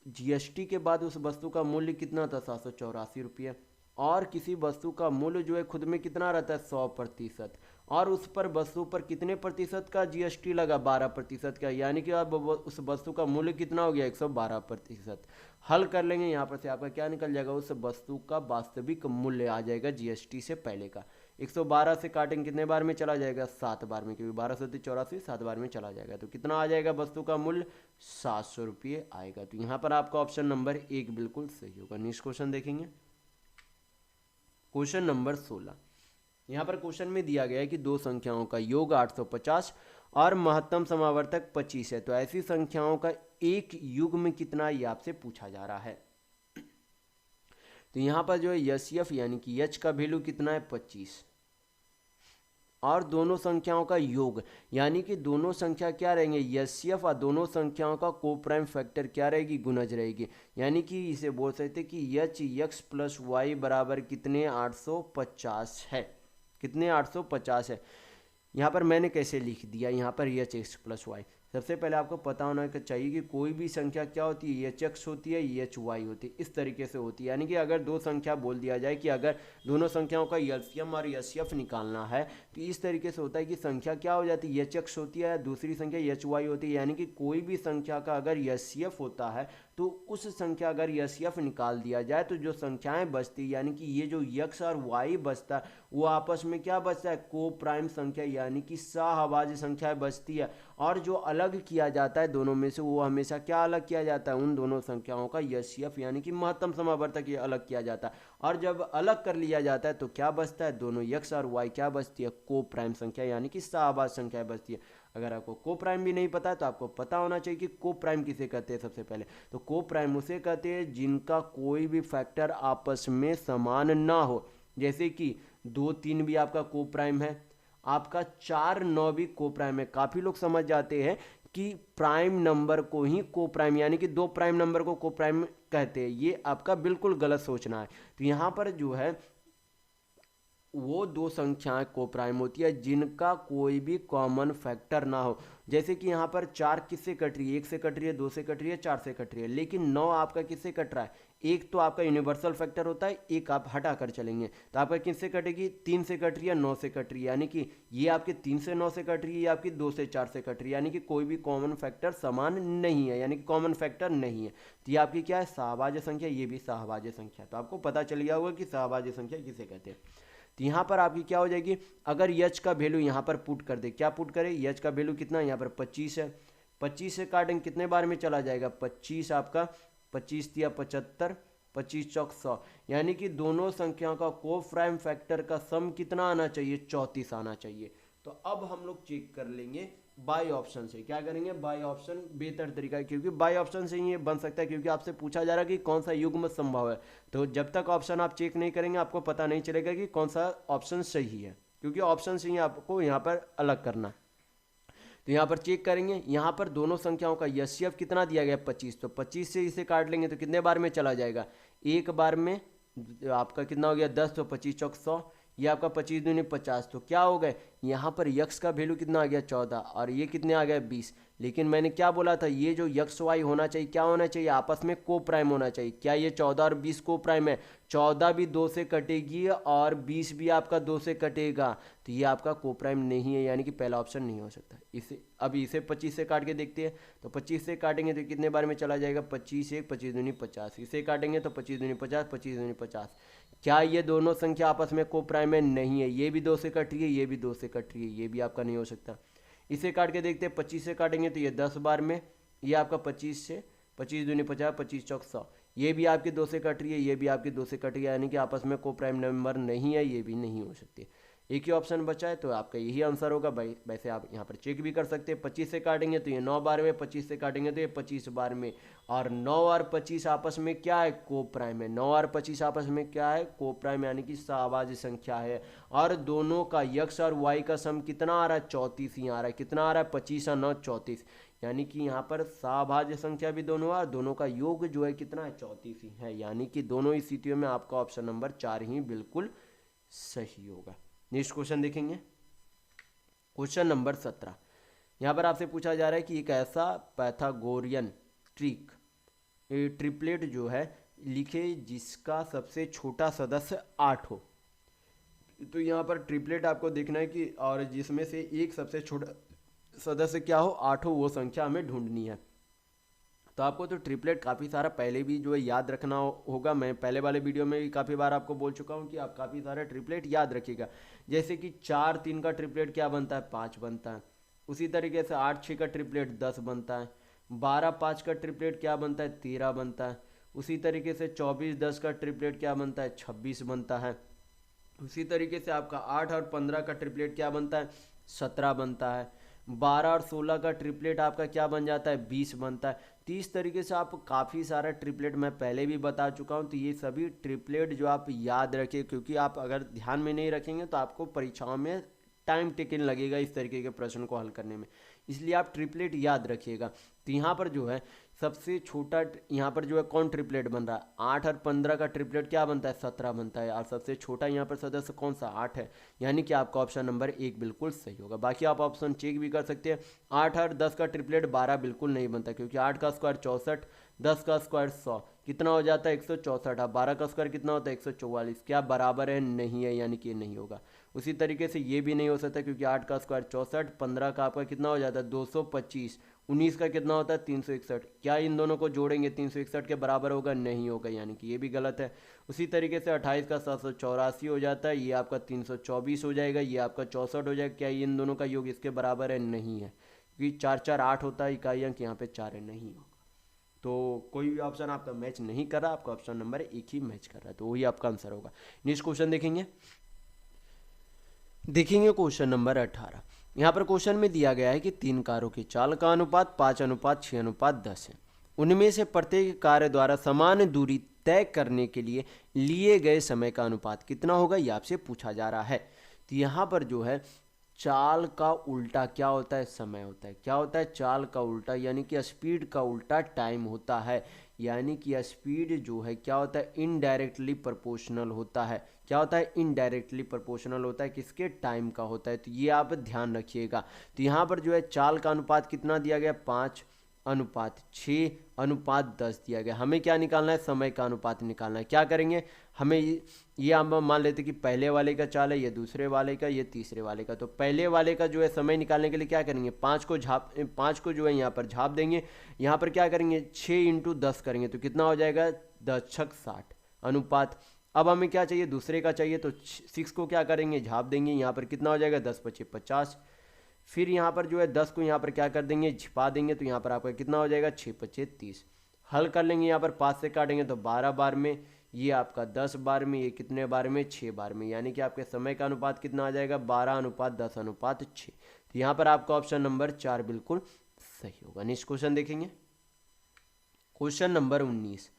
जीएसटी के बाद उस वस्तु का मूल्य कितना था, 784 रुपये। और किसी वस्तु का मूल्य जो है खुद में कितना रहता है, 100%। और उस पर वस्तु पर कितने प्रतिशत का जीएसटी लगा, 12% का। यानी कि अब उस वस्तु का मूल्य कितना हो गया, 112%। हल कर लेंगे, यहाँ पर से आपका क्या निकल जाएगा, उस वस्तु का वास्तविक मूल्य आ जाएगा जीएसटी से पहले का। 112 से काटेंगे कितने बार में चला जाएगा, 7 बार में, क्योंकि 1284 7 बार में चला जाएगा। तो कितना आ जाएगा, वस्तु का मूल्य 700 रुपये आएगा। तो यहाँ पर आपका ऑप्शन नंबर 1 बिल्कुल सही होगा। नेक्स्ट क्वेश्चन देखेंगे, क्वेश्चन नंबर 16। यहाँ पर क्वेश्चन में दिया गया है कि दो संख्याओं का योग 850 और महत्तम समावर्तक 25 है। तो ऐसी संख्याओं का एक युग्म कितना, ये आपसे पूछा जा रहा है। तो यहाँ पर जो है एचसीएफ यानी कि एच का वैल्यू कितना है, 25। और दोनों संख्याओं का योग यानी कि दोनों संख्या क्या रहेंगे, एचसीएफ, और दोनों संख्याओं का कोप्राइम फैक्टर क्या रहेगी, गुणज रहेगी। यानी कि इसे बोल सकते हैं कि एच एक्स प्लस वाई बराबर कितने, 850 है। कितने, 850 है। यहाँ पर मैंने कैसे लिख दिया, यहाँ पर एच एक्स प्लस वाई। सबसे पहले आपको पता होना चाहिए कि कोई भी संख्या क्या होती है, एच एक्स होती है, एच वाई होती है, इस तरीके से होती है। यानी कि अगर दो संख्या बोल दिया जाए कि अगर दोनों संख्याओं का एलसीएम और एचसीएफ निकालना है, तो इस तरीके से होता है कि संख्या क्या हो जाती है, एच एक्स होती है, दूसरी संख्या एच वाई होती है। यानी कि कोई भी संख्या का अगर एचसीएफ होता है तो उस संख्या अगर एचसीएफ निकाल दिया जाए तो जो संख्याएं बचती, यानी कि ये जो एक्स और वाई बचता है वो आपस में क्या बचता है, को प्राइम संख्या यानी कि सहभाज्य संख्याएं बचती है। और जो अलग किया जाता है दोनों में से, वो हमेशा क्या अलग किया जाता है, उन दोनों संख्याओं का एचसीएफ यानी कि महत्तम समावर्तक ये अलग किया जाता है। और जब अलग कर लिया जाता है तो क्या बचता है, दोनों एक्स और वाई क्या बचती है, को प्राइम संख्या यानी कि सहभाज्य संख्याएं बचती है। अगर आपको को प्राइम भी नहीं पता है तो आपको पता होना चाहिए कि को प्राइम किसे कहते हैं। सबसे पहले तो को प्राइम उसे कहते हैं जिनका कोई भी फैक्टर आपस में समान ना हो। जैसे कि 2 3 भी आपका को प्राइम है, आपका 4 9 भी को प्राइम है। काफ़ी लोग समझ जाते हैं कि प्राइम नंबर को ही को प्राइम यानी कि 2 प्राइम नंबर को को प्राइम कहते हैं। ये आपका बिल्कुल गलत सोचना है। तो यहाँ पर जो है वो दो संख्याएं को प्राइम होती है जिनका कोई भी कॉमन फैक्टर ना हो। जैसे कि यहाँ पर 4 किससे कट रही है, 1 से कट रही है, 2 से कट रही है, 4 से कट रही है। लेकिन 9 आपका किससे कट रहा है, एक तो आपका यूनिवर्सल फैक्टर होता है, एक आप हटा कर चलेंगे तो आपका किससे कटेगी, 3 से कट रही है, 9 से कट रही है। यानी कि ये आपके 3 से 9 से कट रही है, आपकी 2 से 4 से कट रही है। यानी कि कोई भी कॉमन फैक्टर समान नहीं है, यानी कि कॉमन फैक्टर नहीं है। तो ये आपकी क्या है, सहभाज्य संख्या, ये भी सहभाज्य संख्या। तो आपको पता चल गया होगा कि सहभाज्य संख्या किसे कहते हैं। तो यहाँ पर आपकी क्या हो जाएगी, अगर यच का वैल्यू यहाँ पर पुट कर दे, क्या पुट करें, यच का वैल्यू कितना है, यहाँ पर 25 है। 25 से काटेंगे कितने बार में चला जाएगा, 25 आपका 25 दिया 75, 25 चौक 100। यानी कि दोनों संख्याओं का को प्राइम फैक्टर का सम कितना आना चाहिए, 34 आना चाहिए। तो अब हम लोग चेक कर लेंगे बाय ऑप्शन से। क्या करेंगे? बाय ऑप्शन बेहतर तरीका है, क्योंकि बाय ऑप्शन से ही ये बन सकता है, क्योंकि आपसे पूछा जा रहा है कि कौन सा युग्म संभव है। तो जब तक ऑप्शन आप चेक नहीं करेंगे आपको पता नहीं चलेगा कि कौन सा ऑप्शन सही है, क्योंकि ऑप्शन से ही आपको यहाँ पर अलग करना। तो यहाँ पर चेक करेंगे, यहाँ पर दोनों संख्याओं का एचसीएफ कितना दिया गया? 25। तो 25 से इसे काट लेंगे तो कितने बार में चला जाएगा? एक बार में। आपका कितना हो गया? 10। तो 25 चौक 100। ये आपका 25 दूनी 50। तो क्या हो गए? यहाँ पर यक्स का वैल्यू कितना आ गया? 14। और ये कितने आ गया? 20। लेकिन मैंने क्या बोला था? ये जो यक्स वाई होना चाहिए, क्या होना चाहिए? आपस में को प्राइम होना चाहिए। क्या ये 14 और 20 को प्राइम है? 14 भी 2 से कटेगी और 20 भी आपका 2 से कटेगा, तो ये आपका को प्राइम नहीं है, यानी कि पहला ऑप्शन नहीं हो सकता। इसे अभी इसे 25 से काट के देखते हैं। तो 25 से काटेंगे तो कितने बार में चला जाएगा? 25 1 25 दूनी 50। इसे काटेंगे तो 25 दूनी 50 25 दूनी 50। क्या ये दोनों संख्या आपस में को प्राइम है? नहीं है। ये भी 2 से कट रही है, ये भी 2 से कट रही है, ये भी आपका नहीं हो सकता। इसे काट के देखते हैं। 25 से काटेंगे तो ये 10 बार में, ये आपका 25 से 25 दूनी 50 25 चौक 100। ये भी आपकी 2 से कट रही है, ये भी आपकी 2 से कट रही है, यानी कि आपस में को प्राइम नंबर नहीं है, ये भी नहीं हो सकती। एक ही ऑप्शन बचा है, तो आपका यही आंसर होगा भाई। वैसे आप यहाँ पर चेक भी कर सकते हैं। 25 से काटेंगे तो ये 9 बार में, 25 से काटेंगे तो ये 25 बार में, और 9 और 25 आपस में क्या है? को प्राइम है। 9 और 25 आपस में क्या है? को प्राइम, यानी कि सहभाज्य संख्या है। और दोनों का यक्स और वाई का सम कितना आ रहा है? 34 ही आ रहा है। कितना आ रहा है? 25 और 9 34, यानी कि यहाँ पर सहभाज्य संख्या भी दोनों है, दोनों का योग जो है कितना है? 34 ही है, यानी कि दोनों ही स्थितियों में आपका ऑप्शन नंबर 4 ही बिल्कुल सही होगा। नेक्स्ट क्वेश्चन देखेंगे, क्वेश्चन नंबर 17। यहाँ पर आपसे पूछा जा रहा है कि एक ऐसा पैथागोरियन ट्रिपलेट जो है लिखे जिसका सबसे छोटा सदस्य 8 हो। तो यहाँ पर ट्रिपलेट आपको देखना है कि, और जिसमें से एक सबसे छोटा सदस्य क्या हो? 8 हो, वो संख्या हमें ढूंढनी है। तो आपको तो ट्रिपलेट काफ़ी सारा पहले भी जो है याद रखना होगा। मैं पहले वाले वीडियो में भी काफ़ी बार आपको बोल चुका हूँ कि आप काफ़ी सारे ट्रिपलेट याद रखिएगा। जैसे कि 4 3 का ट्रिपलेट क्या बनता है? 5 बनता है। उसी तरीके से 8 6 का ट्रिपलेट 10 बनता है। 12 5 का ट्रिपलेट क्या बनता है? 13 बनता है। उसी तरीके से 24 10 का ट्रिपलेट क्या बनता है? 26 बनता है। उसी तरीके से आपका 8 और 15 का ट्रिपलेट क्या बनता है? 17 बनता है। 12 और 16 का ट्रिपलेट आपका क्या बन जाता है? 20 बनता है। तो इस तरीके से आप काफ़ी सारा ट्रिपलेट मैं पहले भी बता चुका हूँ। तो ये सभी ट्रिपलेट जो आप याद रखें, क्योंकि आप अगर ध्यान में नहीं रखेंगे तो आपको परीक्षाओं में टाइम टेकन लगेगा इस तरीके के प्रश्न को हल करने में, इसलिए आप ट्रिपलेट याद रखिएगा। तो यहाँ पर जो है सबसे छोटा, यहाँ पर जो है कौन ट्रिपलेट बन रहा है? 8 और 15 का ट्रिपलेट क्या बनता है? 17 बनता है। और सबसे छोटा यहाँ पर सदस्य कौन सा? 8 है, यानी कि आपका ऑप्शन नंबर 1 बिल्कुल सही होगा। बाकी आप ऑप्शन चेक भी कर सकते हैं। 8 और 10 का ट्रिपलेट 12 बिल्कुल नहीं बनता, क्योंकि 8 का स्क्वायर 64, 10 का स्क्वायर 100, कितना हो जाता है? 164। अब 12 का स्क्वायर कितना होता है? 144। क्या बराबर है? नहीं है, यानी कि ये नहीं होगा। उसी तरीके से ये भी नहीं हो सकता, क्योंकि 8 का स्क्वायर 64, 15 का आपका कितना हो जाता है? 225, 19 का कितना होता है? 361। क्या इन दोनों को जोड़ेंगे 361 के बराबर होगा? नहीं होगा, यानी कि ये भी गलत है। उसी तरीके से 28 का 784 हो जाता है, ये आपका 324 हो जाएगा, ये आपका 64 हो जाएगा। क्या इन दोनों का योग इसके बराबर है? नहीं है, क्योंकि 4 4 8 होता है इकाई अंक, यहाँ पे 4 है, नहीं होगा। तो कोई भी ऑप्शन आपका मैच नहीं कर रहा, आपका ऑप्शन नंबर 1 ही मैच कर रहा है, तो वही आपका आंसर होगा। नेक्स्ट क्वेश्चन देखेंगे क्वेश्चन नंबर 18। यहाँ पर क्वेश्चन में दिया गया है कि 3 कारों की चाल का अनुपात 5:6:10 है। उनमें से प्रत्येक कार्य द्वारा समान दूरी तय करने के लिए लिए गए समय का अनुपात कितना होगा, ये आपसे पूछा जा रहा है। तो यहाँ पर जो है चाल का उल्टा क्या होता है? समय होता है। क्या होता है? चाल का उल्टा, यानी कि स्पीड का उल्टा टाइम होता है। यानी कि स्पीड जो है क्या होता है? इनडायरेक्टली प्रोपोर्शनल होता है। क्या होता है? इनडायरेक्टली प्रोपोर्शनल होता है, किसके? टाइम का होता है। तो ये आप ध्यान रखिएगा। तो यहाँ पर जो है चाल का अनुपात कितना दिया गया? 5:6:10 दिया गया। हमें क्या निकालना है? समय का अनुपात निकालना है। क्या करेंगे? हमें ये हम मान लेते कि पहले वाले का चाल है, ये दूसरे वाले का, ये तीसरे वाले का। तो पहले वाले का जो है समय निकालने के लिए क्या करेंगे? 5 को जो है यहाँ पर झाप देंगे। यहाँ पर क्या करेंगे? 6 × 10 करेंगे, तो कितना हो जाएगा? 10 छक 60 अनुपात। अब हमें क्या चाहिए? दूसरे का चाहिए, तो 6 को क्या करेंगे? झाप देंगे। यहाँ पर कितना हो जाएगा? 10 × 5 = 50। फिर यहाँ पर जो है 10 को यहाँ पर क्या कर देंगे? छिपा देंगे, तो यहाँ पर आपका कितना हो जाएगा? 6 × 5 = 30। हल कर लेंगे। यहाँ पर 5 से काटेंगे तो 12 बार में, ये आपका 10 बार में, ये कितने बार में, 6 बार में, यानी कि आपके समय का अनुपात कितना आ जाएगा, 12:10:6। तो यहाँ पर आपका ऑप्शन नंबर 4 बिल्कुल सही होगा। नेक्स्ट क्वेश्चन देखेंगे, क्वेश्चन नंबर 19।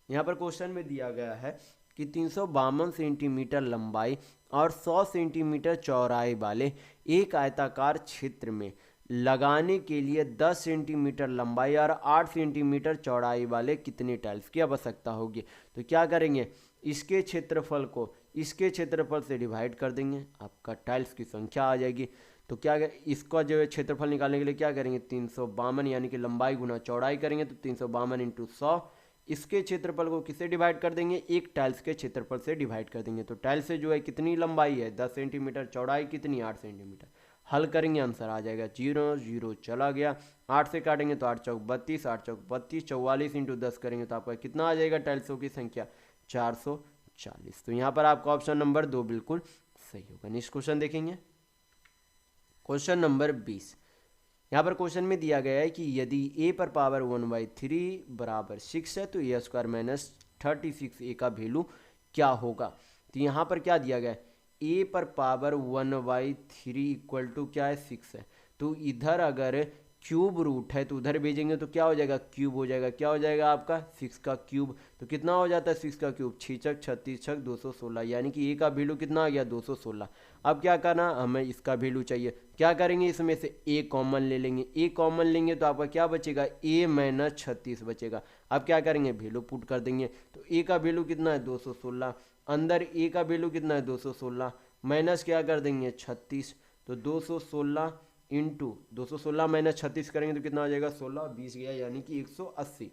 यहाँ पर क्वेश्चन में दिया गया है कि 352 सेंटीमीटर लंबाई और 100 सेंटीमीटर चौड़ाई वाले एक आयताकार क्षेत्र में लगाने के लिए 10 सेंटीमीटर लंबाई और 8 सेंटीमीटर चौड़ाई वाले कितने टाइल्स की आवश्यकता होगी। तो क्या करेंगे, इसके क्षेत्रफल को इसके क्षेत्रफल से डिवाइड कर देंगे, आपका टाइल्स की संख्या आ जाएगी। तो क्या इसका जो है क्षेत्रफल निकालने के लिए क्या करेंगे, 352 यानी कि लंबाई गुना चौड़ाई करेंगे, तो 352 इंटू 100। इसके क्षेत्रफल को किससे डिवाइड कर देंगे, एक टाइल्स के क्षेत्रफल से डिवाइड कर देंगे। तो टाइल्स से जो है कितनी लंबाई है, 10 सेंटीमीटर, चौड़ाई कितनी, 8 सेंटीमीटर। हल करेंगे, आंसर आ जाएगा 0 0 चला गया। 8 से काटेंगे तो 8 चौक 32, 8 चौक 32, 44 इंटू 10 करेंगे तो आपका कितना आ जाएगा टाइल्सों की संख्या, 440। तो यहाँ पर आपका ऑप्शन नंबर 2 बिल्कुल सही होगा। नेक्स्ट क्वेश्चन देखेंगे, क्वेश्चन नंबर 20। यहाँ पर क्वेश्चन में दिया गया है कि यदि a पर पावर 1/3 बराबर 6 है तो a² माइनस 36 a का वैल्यू क्या होगा। तो यहाँ पर क्या दिया गया है, a पर पावर 1/3 इक्वल टू क्या है, 6 है। तो इधर अगर क्यूब रूट है तो उधर भेजेंगे तो क्या हो जाएगा, क्यूब हो जाएगा। क्या हो जाएगा आपका, 6 का क्यूब। तो कितना हो जाता है 6 का क्यूब, 6 छक 36 छक 216, यानी कि a का वैल्यू कितना आ गया, 216। अब क्या करना, हमें इसका वैल्यू चाहिए। क्या करेंगे, इसमें से a कॉमन ले लेंगे। a कॉमन लेंगे तो आपका क्या बचेगा, a माइनस 36 बचेगा। अब क्या करेंगे, वैल्यू पुट कर देंगे। तो a का वैल्यू कितना है, 216। अंदर a का वैल्यू कितना है, 216, माइनस क्या कर देंगे, 36। तो 216 इंटू 216 माइनस 36 करेंगे तो कितना आ जाएगा, 16, 20 गया यानी कि 180।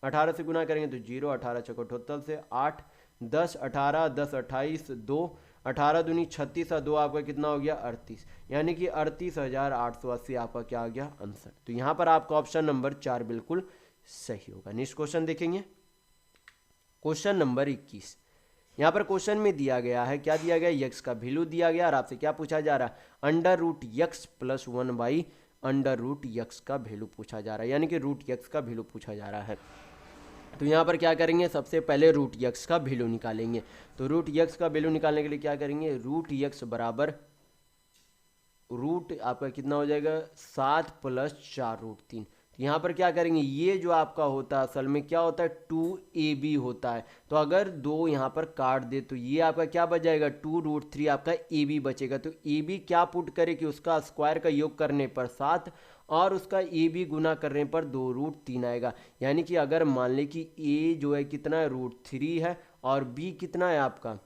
18 से गुना करेंगे तो 0, 18 छक 78 से 8, 10 18, 10 28, 2, 18 दूनी 36 और 2 आपका कितना हो गया, 38, यानी कि 38,880 आपका क्या आ गया आंसर। तो यहाँ पर आपका ऑप्शन नंबर 4 बिल्कुल सही होगा। नेक्स्ट क्वेश्चन देखेंगे, क्वेश्चन नंबर 21। यहाँ पर क्वेश्चन में दिया गया है, क्या दिया गया, यक्स का वैल्यू दिया गया और आपसे क्या पूछा जा रहा है, √x प्लस 1/√x का वैल्यू पूछा जा रहा है, यानी कि √x का वैल्यू पूछा जा रहा है। तो यहाँ पर क्या करेंगे, सबसे पहले √x का वैल्यू निकालेंगे। तो √x का वैल्यू निकालने के लिए क्या करेंगे, √x बराबर रूट आपका कितना हो जाएगा, 7 + 4√3। यहाँ पर क्या करेंगे, ये जो आपका होता है असल में क्या होता है, 2ab होता है। तो अगर 2 यहाँ पर काट दे तो ये आपका क्या बच जाएगा, 2√3 आपका ab बचेगा। तो ab क्या पुट करे कि उसका स्क्वायर का योग करने पर 7 और उसका ab गुना करने पर 2√3 आएगा। यानी कि अगर मान लें कि a जो है कितना है, √3 है और b कितना है आपका,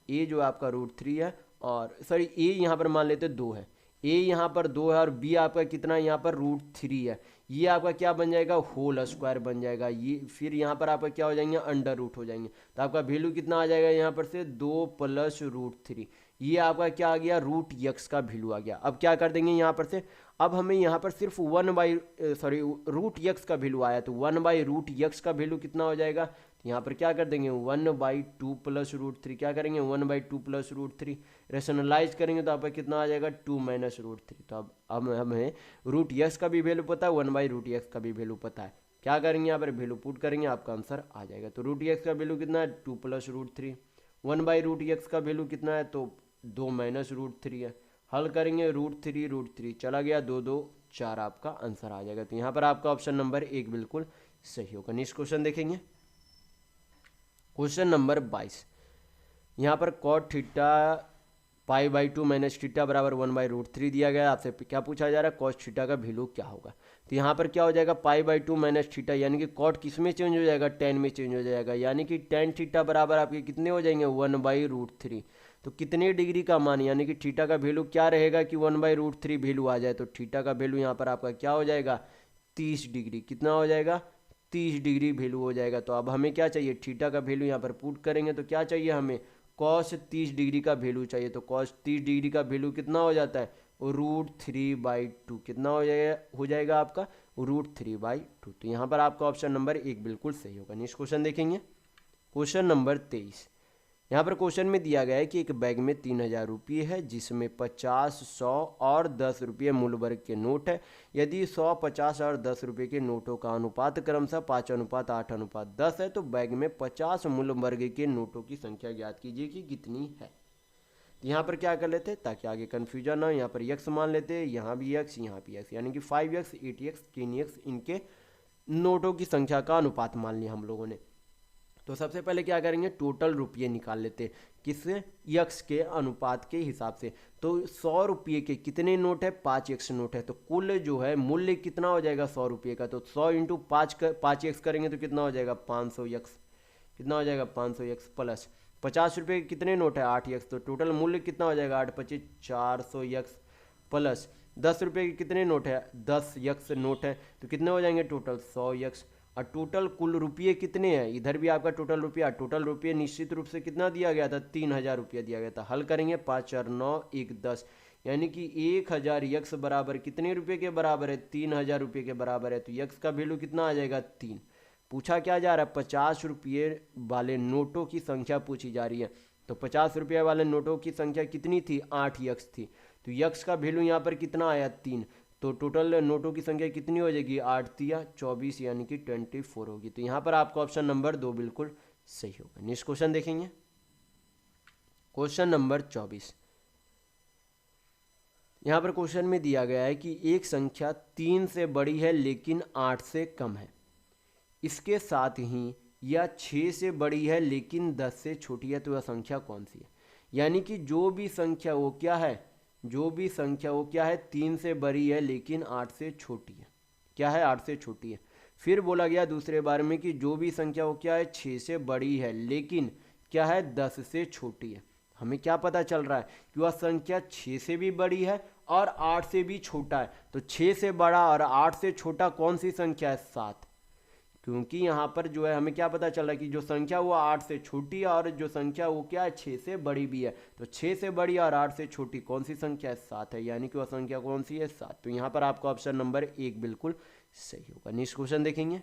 a जो आपका √3 है और सॉरी a यहाँ पर मान लेते 2 है, a यहाँ पर 2 है और b आपका कितना है यहाँ पर √3 है। ये आपका क्या बन जाएगा, होल स्क्वायर बन जाएगा। ये फिर यहाँ पर आपका क्या हो जाएंगे, अंडर रूट हो जाएंगे। तो आपका वैल्यू कितना आ जाएगा यहाँ पर से 2 + √3, ये आपका क्या आ गया, √x का वैल्यू आ गया। अब क्या कर देंगे यहाँ पर से, अब हमें यहाँ पर सिर्फ √x का वैल्यू आया, तो 1/√x का वैल्यू कितना हो जाएगा। तो यहाँ पर क्या कर देंगे, 1/2 + √3, क्या करेंगे 1/2 + √3, रेशनलाइज करेंगे तो आपका कितना आ जाएगा, 2 - √3। तो अब हमें √x का भी वैल्यू पता है, 1/√x का भी वैल्यू पता है। क्या करेंगे, यहाँ पर वैल्यू पुट करेंगे, आपका आंसर आ जाएगा। तो √x का वैल्यू कितना है, 2 + √3, 1/√x का वैल्यू कितना है, तो 2 - √3 है। हल करेंगे, √3 चला गया, 2 2 4 आपका आंसर आ जाएगा। तो यहाँ पर आपका ऑप्शन नंबर 1 बिल्कुल सही होगा। नेक्स्ट क्वेश्चन देखेंगे, क्वेश्चन नंबर 22। यहाँ पर cot थीटा π/2 माइनस थीटा बराबर 1/√3 दिया गया। आपसे क्या पूछा जा रहा है, cos थीटा का वैल्यू क्या होगा। तो यहाँ पर क्या हो जाएगा, π/2 माइनस थीटा, यानी कि cot किस में चेंज हो जाएगा, tan में चेंज हो जाएगा, यानी कि tan थीटा बराबर आपके कितने हो जाएंगे, 1/√3। तो कितने डिग्री का मान, यानी कि थीटा का वैल्यू क्या रहेगा कि 1/√3 वैल्यू आ जाए। तो थीटा का वैल्यू यहाँ पर आपका क्या हो जाएगा, 30 डिग्री। कितना हो जाएगा, 30 डिग्री वैल्यू हो जाएगा। तो अब हमें क्या चाहिए, थीटा का वैल्यू यहाँ पर पुट करेंगे तो क्या चाहिए हमें, cos 30 डिग्री का वैल्यू चाहिए। तो cos 30 डिग्री का वैल्यू कितना हो जाता है, √3/2। कितना हो जाएगा आपका, √3/2। तो यहाँ पर आपका ऑप्शन नंबर 1 बिल्कुल सही होगा। नेक्स्ट क्वेश्चन देखेंगे, क्वेश्चन नंबर 23। यहाँ पर क्वेश्चन में दिया गया है कि एक बैग में 3,000 रुपये है जिसमें 50, 100 और 10 रुपये मूल्य वर्ग के नोट है। यदि 100, 50 और 10 रुपये के नोटों का अनुपात क्रमशः 5:8:10 है तो बैग में 50 मूल्य वर्ग के नोटों की संख्या ज्ञात कीजिए कि कितनी है। तो यहाँ पर क्या कर लेते हैं ताकि आगे कन्फ्यूजन ना हो, यहाँ पर यक्स मान लेते हैं, यहाँ भी यक्स, यहाँ भी यक्स, यानी कि 5x, 8x, 10x इनके नोटों की संख्या का अनुपात मान लिया हम लोगों ने। तो सबसे पहले क्या करेंगे, टोटल रुपये निकाल लेते हैं किस यक्स के अनुपात के हिसाब से। तो 100 रुपये के कितने नोट है, 5x नोट है, तो कुल जो है मूल्य कितना हो जाएगा 100 रुपये का, तो 100 इंटू 5x करेंगे तो कितना हो जाएगा 500x, कितना हो जाएगा 500x प्लस 50 रुपये के कितने नोट है 8x, तो टोटल मूल्य कितना हो जाएगा 8×25 400x प्लस 10 रुपये के कितने नोट है 10x नोट है, तो कितने हो जाएंगे टोटल 100x। और टोटल कुल रुपये कितने हैं, इधर भी आपका टोटल रुपये निश्चित रूप से कितना दिया गया था 3,000 रुपया दिया गया था। हल करेंगे 5 4 9 1 10, यानी कि 1,000 यक्स बराबर कितने रुपये के बराबर है 3,000 रुपये के बराबर है। तो यक्स का वैल्यू कितना आ जाएगा 3। पूछा क्या जा रहा है 50 रुपये वाले नोटों की संख्या पूछी जा रही है। तो 50 रुपये वाले नोटों की संख्या कितनी थी 8 यक्स थी, तो यक्स का वैल्यू यहाँ पर कितना आया 3। तो टोटल नोटों की संख्या कितनी हो जाएगी 8 3 24 यानी कि 24 होगी। तो यहाँ पर आपका ऑप्शन नंबर 2 बिल्कुल सही होगा। नेक्स्ट क्वेश्चन देखेंगे, क्वेश्चन नंबर 24। यहाँ पर क्वेश्चन में दिया गया है कि एक संख्या 3 से बड़ी है लेकिन 8 से कम है, इसके साथ ही यह 6 से बड़ी है लेकिन 10 से छोटी है, तो वह संख्या कौन सी है। यानी कि जो भी संख्या वो क्या है 3 से बड़ी है लेकिन 8 से छोटी है, क्या है 8 से छोटी है। फिर बोला गया दूसरे बार में कि जो भी संख्या वो क्या है 6 से बड़ी है लेकिन क्या है 10 से छोटी है। हमें क्या पता चल रहा है कि वह संख्या 6 से भी बड़ी है और 8 से भी छोटा है। तो 6 से बड़ा और 8 से छोटा कौन सी संख्या है 7, क्योंकि यहाँ पर जो है हमें क्या पता चल रहा है कि जो संख्या वो 8 से छोटी है और जो संख्या वो क्या है 6 से बड़ी भी है। तो 6 से बड़ी और 8 से छोटी कौन सी संख्या है 7 है, यानी कि वह संख्या कौन सी है 7। तो यहाँ पर आपका ऑप्शन नंबर 1 बिल्कुल सही होगा। नेक्स्ट क्वेश्चन देखेंगे,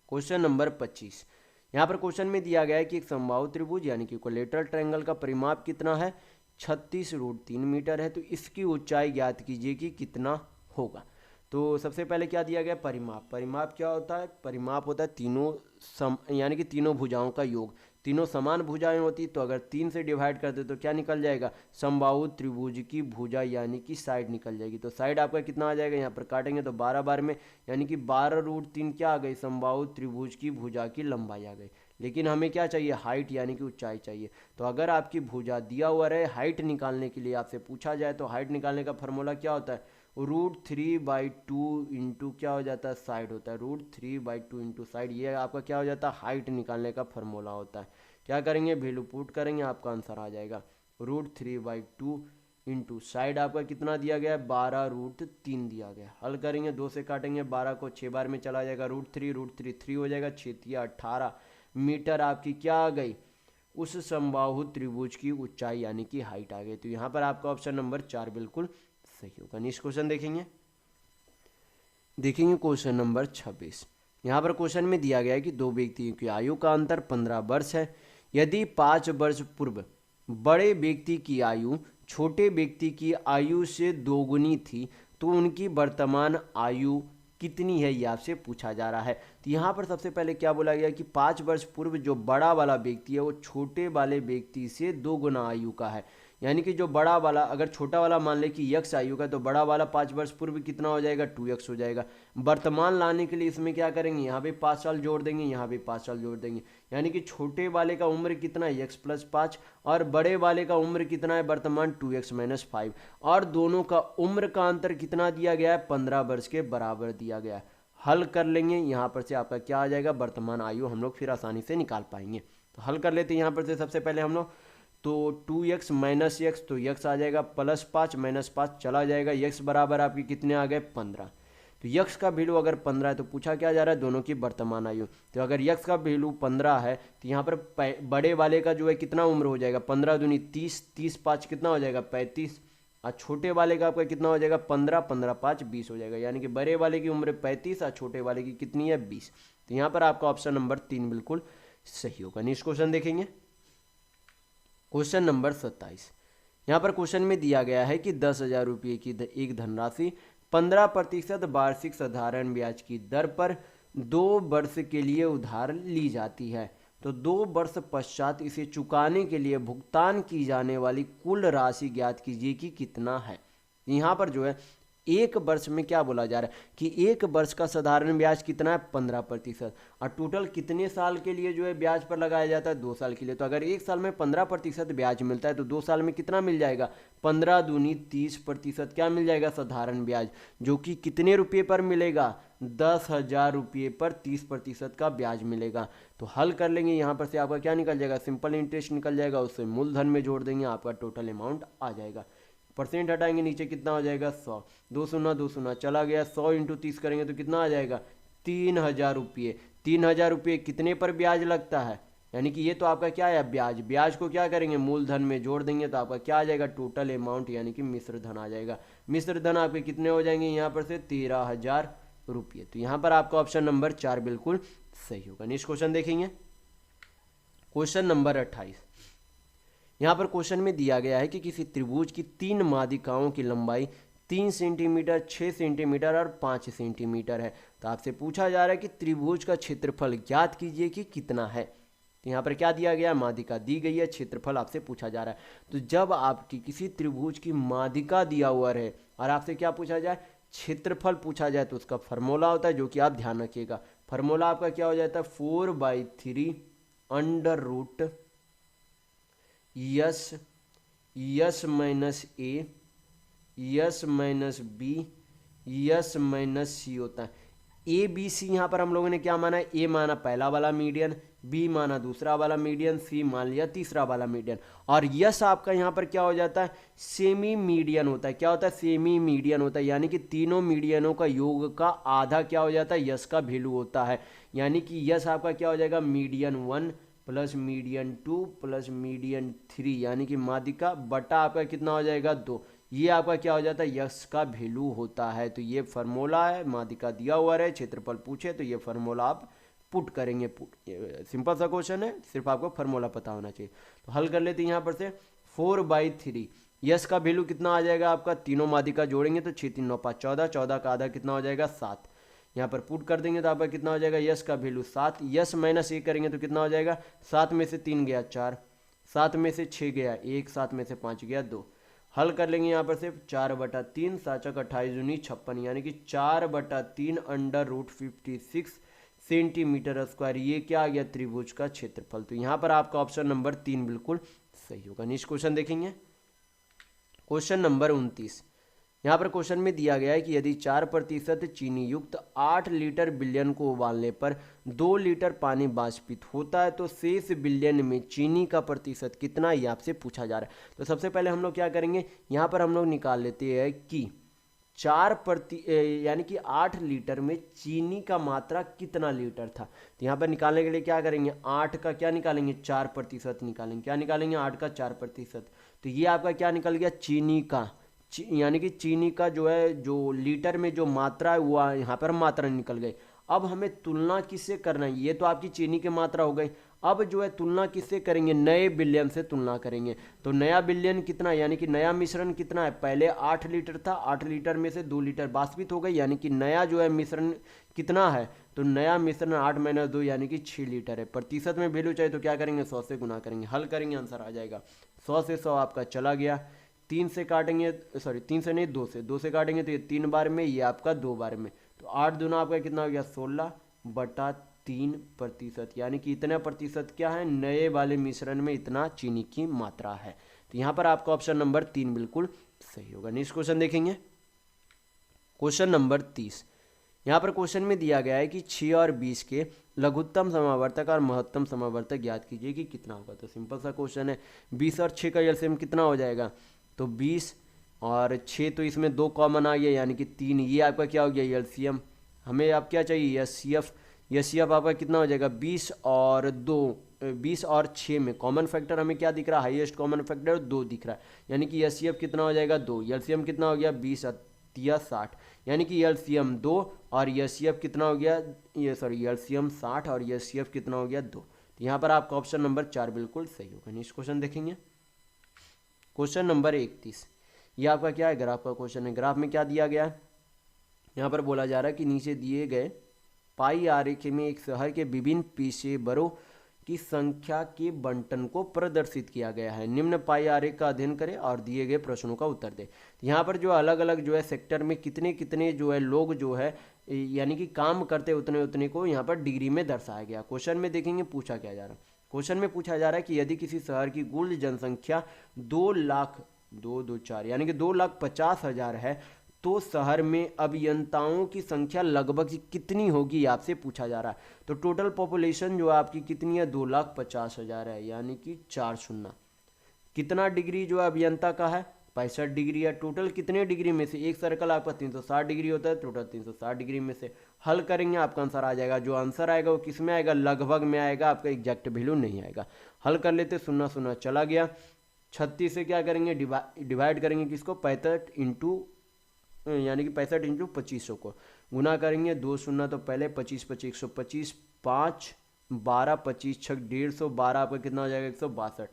क्वेश्चन नंबर 25। यहाँ पर क्वेश्चन में दिया गया है कि एक समबाहु त्रिभुज यानी कि इक्विलैटरल ट्रायंगल का परिमाप कितना है 36√3 मीटर है, तो इसकी ऊंचाई ज्ञात कीजिए कि कितना होगा। तो सबसे पहले क्या दिया गया परिमाप। परिमाप क्या होता है, परिमाप होता है तीनों यानी कि तीनों भुजाओं का योग। तीनों समान भुजाएं होती, तो अगर 3 से डिवाइड कर दे तो क्या निकल जाएगा समबाहु त्रिभुज की भुजा यानी कि साइड निकल जाएगी। तो साइड आपका कितना आ जाएगा, यहाँ पर काटेंगे तो 12 बार में यानी कि 12√3 क्या आ गई समबाहु त्रिभुज की भुजा की लंबाई आ गई। लेकिन हमें क्या चाहिए हाइट यानी कि ऊंचाई चाहिए। तो अगर आपकी भुजा दिया हुआ रहे हाइट निकालने के लिए आपसे पूछा जाए तो हाइट निकालने का फॉर्मूला क्या होता है √3/2 इंटू क्या हो जाता है साइड होता है √3/2 इंटू साइड। ये आपका क्या हो जाता है हाइट निकालने का फॉर्मूला होता है। क्या करेंगे वैल्यू पुट करेंगे आपका आंसर आ जाएगा √3/2 इंटू साइड आपका कितना दिया गया है 12√3 दिया गया। हल करेंगे 2 से काटेंगे 12 को 6 बार में चला जाएगा √3 3 हो जाएगा 6 18 मीटर आपकी क्या आ गई उस समबाहु त्रिभुज की ऊंचाई यानी कि हाइट आ गई। तो यहाँ पर आपका ऑप्शन नंबर 4 बिल्कुल सही होगा। नेक्स्ट क्वेश्चन देखेंगे क्वेश्चन नंबर 26। यहाँ पर क्वेश्चन में दिया गया है कि दो व्यक्तियों की आयु का अंतर 15 वर्ष है। यदि 5 वर्ष पूर्व बड़े व्यक्ति की आयु छोटे व्यक्ति की आयु से दोगुनी थी तो उनकी वर्तमान आयु कितनी है, ये आपसे पूछा जा रहा है। तो यहाँ पर सबसे पहले क्या बोला गया कि 5 वर्ष पूर्व जो बड़ा वाला व्यक्ति है वो छोटे वाले व्यक्ति से 2 गुना आयु का है। यानी कि जो बड़ा वाला अगर छोटा वाला मान ले कि यक्स आयु का तो बड़ा वाला 5 वर्ष पूर्व कितना हो जाएगा 2x हो जाएगा। वर्तमान लाने के लिए इसमें क्या करेंगे यहाँ पे 5 साल जोड़ देंगे, यहाँ पे 5 साल जोड़ देंगे, यानी कि छोटे वाले का उम्र कितना है x + 5 और बड़े वाले का उम्र कितना है वर्तमान 2x - 5 और दोनों का उम्र का अंतर कितना दिया गया है 15 वर्ष के बराबर दिया गया है। हल कर लेंगे यहाँ पर से आपका क्या आ जाएगा वर्तमान आयु हम लोग फिर आसानी से निकाल पाएंगे। तो हल कर लेते हैं यहाँ पर से सबसे पहले हम लोग तो 2x - x तो x आ जाएगा +5 - 5 चला जाएगा x बराबर आपकी कितने आ गए 15। तो x का वैल्यू अगर 15 है तो पूछा क्या जा रहा है दोनों की वर्तमान आयु। तो अगर x का वैल्यू 15 है तो यहाँ पर बड़े वाले का जो है कितना उम्र हो जाएगा 15 दूनी 30 30 5 कितना हो जाएगा 35 और छोटे वाले का आपका कितना हो जाएगा 15 15 5 20 हो जाएगा। यानी कि बड़े वाले की उम्र 35 और छोटे वाले की कितनी है 20। तो यहाँ पर आपका ऑप्शन नंबर 3 बिल्कुल सही होगा। नेक्स्ट क्वेश्चन देखेंगे क्वेश्चन नंबर 27। यहाँ पर क्वेश्चन में दिया गया है कि 10,000 रुपये की एक धनराशि 15% वार्षिक साधारण ब्याज की दर पर 2 वर्ष के लिए उधार ली जाती है। तो 2 वर्ष पश्चात इसे चुकाने के लिए भुगतान की जाने वाली कुल राशि ज्ञात कीजिए कि कितना है। यहाँ पर जो है 1 वर्ष में क्या बोला जा रहा है कि 1 वर्ष का साधारण ब्याज कितना है 15%, और टोटल कितने साल के लिए जो है ब्याज पर लगाया जाता है 2 साल के लिए। तो अगर 1 साल में 15% ब्याज मिलता है तो 2 साल में कितना मिल जाएगा 15 दूनी 30% क्या मिल जाएगा साधारण ब्याज, जो कि कितने रुपये पर मिलेगा 10,000 रुपये पर 30% का ब्याज मिलेगा। तो हल कर लेंगे, यहाँ पर से आपका क्या निकल जाएगा सिंपल इंटरेस्ट निकल जाएगा, उससे मूलधन में जोड़ देंगे आपका टोटल अमाउंट आ जाएगा। परसेंट हटाएंगे नीचे कितना हो जाएगा 100, 2 शून्य चला गया, 100 × 30 करेंगे तो कितना आ जाएगा 3,000 रुपये। 3,000 रुपये कितने पर ब्याज लगता है, यानी कि ये तो आपका क्या है ब्याज, ब्याज को क्या करेंगे मूलधन में जोड़ देंगे तो आपका क्या आ जाएगा टोटल अमाउंट यानी कि मिश्र धन आ जाएगा। मिश्र धन आपके कितने हो जाएंगे यहाँ पर से 13,000 रुपये। तो यहाँ पर आपका ऑप्शन नंबर 4 बिल्कुल सही होगा। नेक्स्ट क्वेश्चन देखेंगे, क्वेश्चन नंबर 28। यहाँ पर क्वेश्चन में दिया गया है कि किसी त्रिभुज की 3 माध्यिकाओं की लंबाई 3 सेंटीमीटर, 6 सेंटीमीटर और 5 सेंटीमीटर है। तो आपसे पूछा जा रहा है कि त्रिभुज का क्षेत्रफल ज्ञात कीजिए कि कितना है। तो यहाँ पर क्या दिया गया माध्यिका दी गई है, क्षेत्रफल आपसे पूछा जा रहा है। तो जब आपकी किसी त्रिभुज की माध्यिका दिया हुआ है और आपसे क्या पूछा जाए क्षेत्रफल पूछा जाए तो उसका फार्मूला होता है जो कि आप ध्यान रखिएगा। फार्मूला आपका क्या हो जाता है 4/3 under root s minus A s minus B s minus C होता है। ए बी सी यहाँ पर हम लोगों ने क्या माना, ए माना पहला वाला मीडियन, बी माना दूसरा वाला मीडियन, सी मान लिया तीसरा वाला मीडियन, और यस आपका यहाँ पर क्या हो जाता है सेमी मीडियन होता है। क्या होता है सेमी मीडियन होता है, यानी कि तीनों मीडियनों का योग का आधा क्या हो जाता है यस का वैल्यू होता है। यानी कि यस आपका क्या हो जाएगा median 1 plus median 2 plus median 3, यानी कि माध्यिका बटा आपका कितना हो जाएगा 2। ये आपका क्या हो जाता है यस का वैल्यू होता है। तो ये फार्मूला है, माध्यिका दिया हुआ है, क्षेत्रफल पूछे तो ये फार्मूला आप पुट करेंगे। सिंपल सा क्वेश्चन है, सिर्फ आपको फार्मूला पता होना चाहिए। तो हल कर लेते हैं यहाँ पर से 4/3 यस का वैल्यू कितना आ जाएगा आपका, तीनों माध्यिका जोड़ेंगे तो 6 3 9 5 14, 14 का आधा कितना हो जाएगा 7। यहाँ पर पुट कर देंगे तो आपका कितना हो जाएगा यस का वैल्यू 7, यस माइनस 1 करेंगे तो कितना हो जाएगा 7 में से 3 गया 4, 7 में से 6 गया 1, 7 में से 5 गया 2। हल कर लेंगे यहाँ पर से 4/3 साचक 28 दूनी 56, यानी कि 4/3 अंडर रूट 56 सेंटीमीटर स्क्वायर। ये क्या आ गया त्रिभुज का क्षेत्रफल। तो यहाँ पर आपका ऑप्शन नंबर 3 बिल्कुल सही होगा। नेक्स्ट क्वेश्चन देखेंगे, क्वेश्चन नंबर 29। यहाँ पर क्वेश्चन में दिया गया है कि यदि 4% चीनी युक्त 8 लीटर विलयन को उबालने पर 2 लीटर पानी वाष्पित होता है तो शेष विलयन में चीनी का प्रतिशत कितना, ये आपसे पूछा जा रहा है। तो सबसे पहले हम लोग क्या करेंगे, यहाँ पर हम लोग निकाल लेते हैं कि 4 यानी कि 8 लीटर में चीनी का मात्रा कितना लीटर था। तो यहाँ पर निकालने के लिए क्या करेंगे 8 का क्या निकालेंगे 4% निकालेंगे। क्या निकालेंगे 8 का 4%। तो ये आपका क्या निकल गया चीनी का, यानी कि चीनी का जो है जो लीटर में जो मात्रा है वो यहाँ पर मात्रा निकल गई। अब हमें तुलना किससे करना है, ये तो आपकी चीनी की मात्रा हो गई। अब जो है तुलना किससे करेंगे नए विलयन से तुलना करेंगे। तो नया विलयन कितना, यानी कि नया मिश्रण कितना है, पहले 8 लीटर था, 8 लीटर में से 2 लीटर वाष्पित हो गई, यानी कि नया जो है मिश्रण कितना है, तो नया मिश्रण 8 - 2 यानी कि 6 लीटर है। प्रतिशत में वैल्यू चाहिए तो क्या करेंगे 100 से गुना करेंगे, हल करेंगे आंसर आ जाएगा। 100 से 100 आपका चला गया, 3 से काटेंगे, सॉरी 3 से नहीं 2 से, 2 से काटेंगे तो ये 3 बार में, ये आपका 2 बार में, तो 8 दूना आपका कितना हो गया 16/3%, यानी कि इतना प्रतिशत क्या है नए वाले मिश्रण में इतना चीनी की मात्रा है। तो यहाँ पर आपका ऑप्शन नंबर 3 बिल्कुल सही होगा। नेक्स्ट क्वेश्चन देखेंगे, क्वेश्चन नंबर 30। यहाँ पर क्वेश्चन में दिया गया है कि 6 और 20 के लघुत्तम समावर्तक और महत्तम समावर्तक ज्ञात कीजिए कि कितना होगा। तो सिंपल सा क्वेश्चन है, 20 और 6 का एलसीएम कितना हो जाएगा, तो 20 और 6 तो इसमें 2 कॉमन आ गया यानी कि 3, ये आपका क्या हो गया एलसीएम। हमें आप क्या चाहिए एचसीएफ, एचसीएफ आपका कितना हो जाएगा 20 और 2, 20 और 6 में कॉमन फैक्टर हमें क्या दिख रहा है हाईएस्ट कॉमन फैक्टर 2 दिख रहा है, यानी कि एचसीएफ कितना हो जाएगा 2, एलसीएम कितना हो गया 20 या 60, यानी कि एलसीएम 2 और एचसीएफ कितना हो गया, ये सॉरी एलसीएम 60 और एचसीएफ कितना हो गया 2। तो यहाँ पर आपका ऑप्शन नंबर 4 बिल्कुल सही होगा। नेक्स्ट क्वेश्चन देखेंगे, क्वेश्चन नंबर 31, ये आपका क्या है, ग्राफ का क्वेश्चन है। ग्राफ में क्या दिया गया है, यहाँ पर बोला जा रहा है कि नीचे दिए गए पाई आरेख में एक शहर के विभिन्न पेशेवरों की संख्या के बंटन को प्रदर्शित किया गया है। निम्न पाई आरेख का अध्ययन करें और दिए गए प्रश्नों का उत्तर दें। यहाँ पर जो अलग अलग जो है सेक्टर में कितने कितने जो है लोग जो है यानी कि काम करते उतने उतने को यहाँ पर डिग्री में दर्शाया गया। क्वेश्चन में देखेंगे पूछा क्या जा रहा है। क्वेश्चन में पूछा जा रहा है कि यदि किसी शहर की कुल जनसंख्या 2,224 यानी कि 2,50,000 है तो शहर में अभियंताओं की संख्या लगभग कितनी होगी, आपसे पूछा जा रहा है। तो टोटल पॉपुलेशन जो आपकी कितनी है, 2,50,000 है, यानी कि 4 शून्य। कितना डिग्री जो है अभियंता का है, 65 डिग्री है। टोटल कितने डिग्री में से, एक सर्कल आपका 360 डिग्री होता है, टोटल 360 डिग्री में से हल करेंगे आपका आंसर आ जाएगा। जो आंसर आएगा वो किस में आएगा, लगभग में आएगा, आपका एग्जैक्ट वैल्यू नहीं आएगा। हल कर लेते, शून्य शून्य चला गया। 36 से क्या करेंगे, डिवाइड करेंगे किसको, 65 इंटू यानी कि 65 इंटू 2500 को गुना करेंगे। 2 शून्य तो पहले 25 25 125, 5 12 25 6 150, 12 आपका कितना हो जाएगा 162।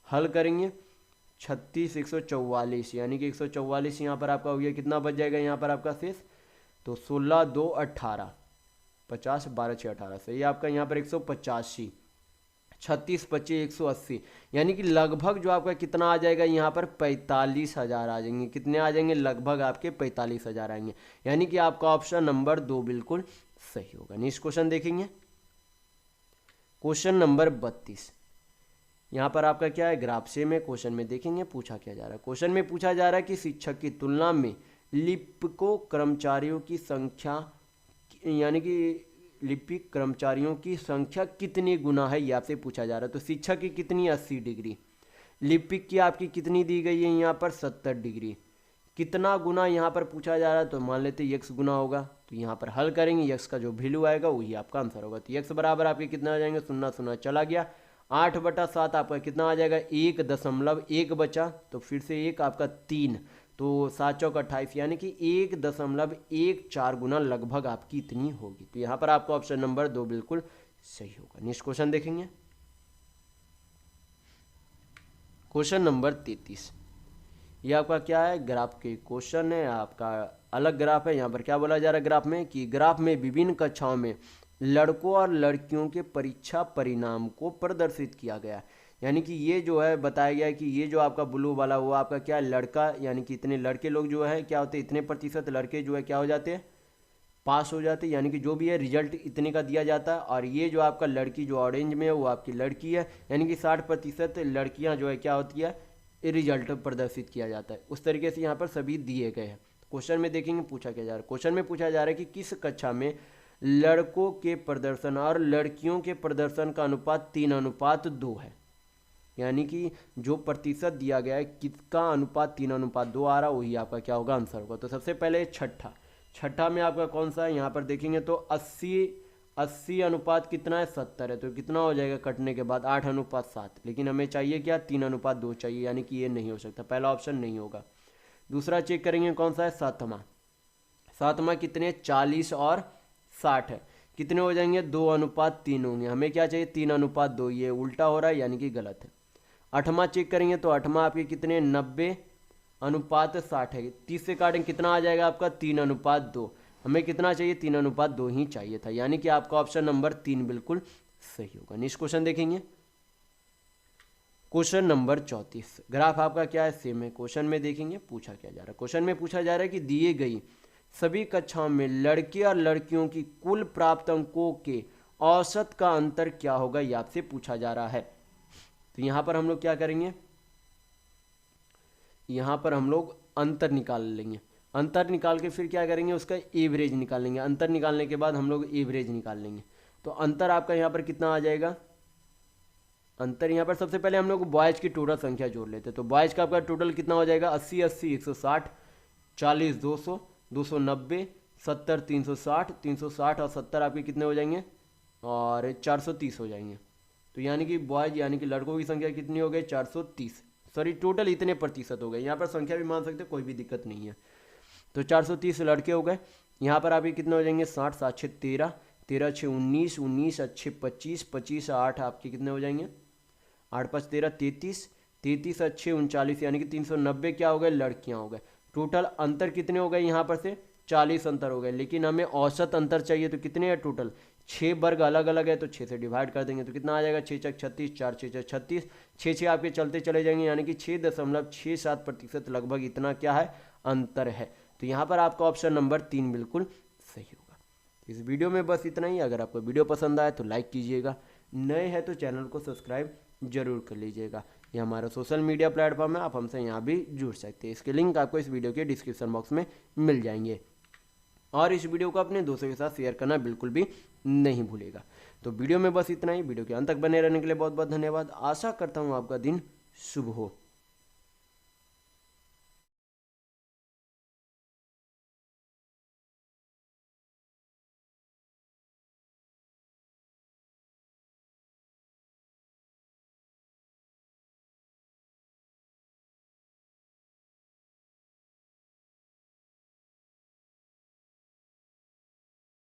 हल करेंगे 36 144 यानी कि 144 यहाँ पर आपका हो गया, कितना बच जाएगा यहाँ पर आपका शेष, तो 16 2 18, 50 12 6 18 से ये आपका यहाँ पर 185, 36 25 180 यानी कि लगभग जो आपका कितना आ जाएगा यहाँ पर 45,000 आ जाएंगे। कितने आ जाएंगे, लगभग आपके 45,000 आएंगे। यानी कि आपका ऑप्शन नंबर 2 बिल्कुल सही होगा। नेक्स्ट क्वेश्चन देखेंगे, क्वेश्चन नंबर 32, यहाँ पर आपका क्या है, ग्राफ से में क्वेश्चन में देखेंगे पूछा क्या जा रहा है। क्वेश्चन में पूछा जा रहा है कि शिक्षक की तुलना में लिपिकों कर्मचारियों की संख्या यानी कि लिपिक कर्मचारियों की संख्या कितनी गुना है, ये आपसे पूछा जा रहा है। तो शिक्षक की कितनी, 80 डिग्री। लिपिक की आपकी कितनी दी गई है यहाँ पर, 70 डिग्री। कितना गुना यहाँ पर पूछा जा रहा है, तो मान लेते x गुना होगा। तो यहाँ पर हल करेंगे, x का जो वैल्यू आएगा वही आपका आंसर होगा। तो x बराबर आपके कितना आ जाएंगे, शून्य शून्य चला गया। 8/7 आपका कितना आ जाएगा, 1.1 बचा, तो फिर से एक आपका 3, तो 7 चौक 28 यानी कि 1.14 गुना लगभग आपकी इतनी होगी। तो यहाँ पर आपका ऑप्शन नंबर 2 बिल्कुल सही होगा। नेक्स्ट क्वेश्चन देखेंगे, क्वेश्चन नंबर 33, ये आपका क्या है, ग्राफ के क्वेश्चन है, आपका अलग ग्राफ है। यहाँ पर क्या बोला जा रहा है ग्राफ में, कि ग्राफ में विभिन्न कक्षाओं में लड़कों और लड़कियों के परीक्षा परिणाम को प्रदर्शित किया गया। यानी कि ये जो है बताया गया है कि ये जो आपका ब्लू वाला वो आपका क्या है, लड़का यानी कि इतने लड़के लोग जो है क्या होते हैं, इतने प्रतिशत लड़के जो है क्या हो जाते हैं, पास हो जाते हैं। यानी कि जो भी है रिजल्ट इतने का दिया जाता है। और ये जो आपका लड़की जो ऑरेंज में है वो आपकी लड़की है, यानी कि 60% लड़कियां जो है क्या होती है, रिजल्ट प्रदर्शित किया जाता है। उस तरीके से यहाँ पर सभी दिए गए हैं। क्वेश्चन में देखेंगे पूछा क्या जा रहा है। क्वेश्चन में पूछा जा रहा है कि किस कक्षा में लड़कों के प्रदर्शन और लड़कियों के प्रदर्शन का अनुपात 3:2 है। यानी कि जो प्रतिशत दिया गया है किसका अनुपात 3:2 आ रहा, वही आपका क्या होगा, आंसर होगा। तो सबसे पहले छठा में आपका कौन सा है, यहाँ पर देखेंगे तो 80 अनुपात कितना है, 70 है। तो कितना हो जाएगा कटने के बाद, 8:7। लेकिन हमें चाहिए क्या, 3:2 चाहिए, यानी कि ये नहीं हो सकता, पहला ऑप्शन नहीं होगा। दूसरा चेक करेंगे कौन सा है, सातवां कितने, 40 और 60 है, कितने हो जाएंगे, 2:3 होंगे। हमें क्या चाहिए, 3:2, ये उल्टा हो रहा है यानी कि गलत है। 8वां चेक करेंगे तो 8वां आपके कितने, 90:60 है। 30 से काटेंगे कितना आ जाएगा आपका, 3:2। हमें कितना चाहिए, 3:2 ही चाहिए था, यानी कि आपका ऑप्शन नंबर 3 बिल्कुल सही होगा। नेक्स्ट क्वेश्चन देखेंगे, क्वेश्चन नंबर 34, ग्राफ आपका क्या है, सेम है। क्वेश्चन में देखेंगे पूछा क्या जा रहा है। क्वेश्चन में पूछा जा रहा है कि दिए गई सभी कक्षाओं में लड़के और लड़कियों की कुल प्राप्त अंकों के औसत का अंतर क्या होगा, ये आपसे पूछा जा रहा है। तो यहां पर हम लोग क्या करेंगे, यहां पर हम लोग अंतर निकाल लेंगे। अंतर निकाल के फिर क्या करेंगे, उसका एवरेज निकालेंगे। अंतर निकालने के बाद हम लोग एवरेज निकाल लेंगे। तो अंतर आपका यहां पर कितना आ जाएगा, अंतर यहाँ पर सबसे पहले हम लोग बॉयज की टोटल संख्या जोड़ लेते हैं। तो बॉयज का आपका टोटल कितना हो जाएगा, 80 80 160, 40 200, 290, 70 360, 360 और 70 आपके कितने हो जाएंगे, और 430 हो जाएंगे। तो यानी कि बॉयज यानी कि लड़कों की संख्या कितनी हो गई, 430, सॉरी टोटल इतने प्रतिशत हो गए। यहाँ पर संख्या भी मान सकते, कोई भी दिक्कत नहीं है। तो 430 लड़के हो गए। यहाँ पर आपके कितने हो जाएंगे, 60 7 6 13, 13 6 19, 19 अच्छे 25, 25 8 आपके कितने हो जाएंगे, 8 5 13 33, 33 अच्छे 39, यानी कि 390 क्या हो गए, लड़कियां हो गए। टोटल अंतर कितने हो गए यहाँ पर से, 40 अंतर हो गए। लेकिन हमें औसत अंतर चाहिए, तो कितने हैं टोटल, 6 वर्ग अलग अलग है, तो 6 से डिवाइड कर देंगे तो कितना आ जाएगा, 6 चक 36, 4 6 6 36, 6 आपके चलते चले जाएंगे, यानी कि 6.67% लगभग इतना क्या है, अंतर है। तो यहाँ पर आपका ऑप्शन नंबर 3 बिल्कुल सही होगा। इस वीडियो में बस इतना ही। अगर आपको वीडियो पसंद आए तो लाइक कीजिएगा, नए हैं तो चैनल को सब्सक्राइब जरूर कर लीजिएगा। ये हमारा सोशल मीडिया प्लेटफॉर्म है, आप हमसे यहाँ भी जुड़ सकते हैं। इसके लिंक आपको इस वीडियो के डिस्क्रिप्शन बॉक्स में मिल जाएंगे। और इस वीडियो को अपने दोस्तों के साथ शेयर करना बिल्कुल भी नहीं भूलेगा। तो वीडियो में बस इतना ही। वीडियो के अंत तक बने रहने के लिए बहुत बहुत धन्यवाद। आशा करता हूँ आपका दिन शुभ हो।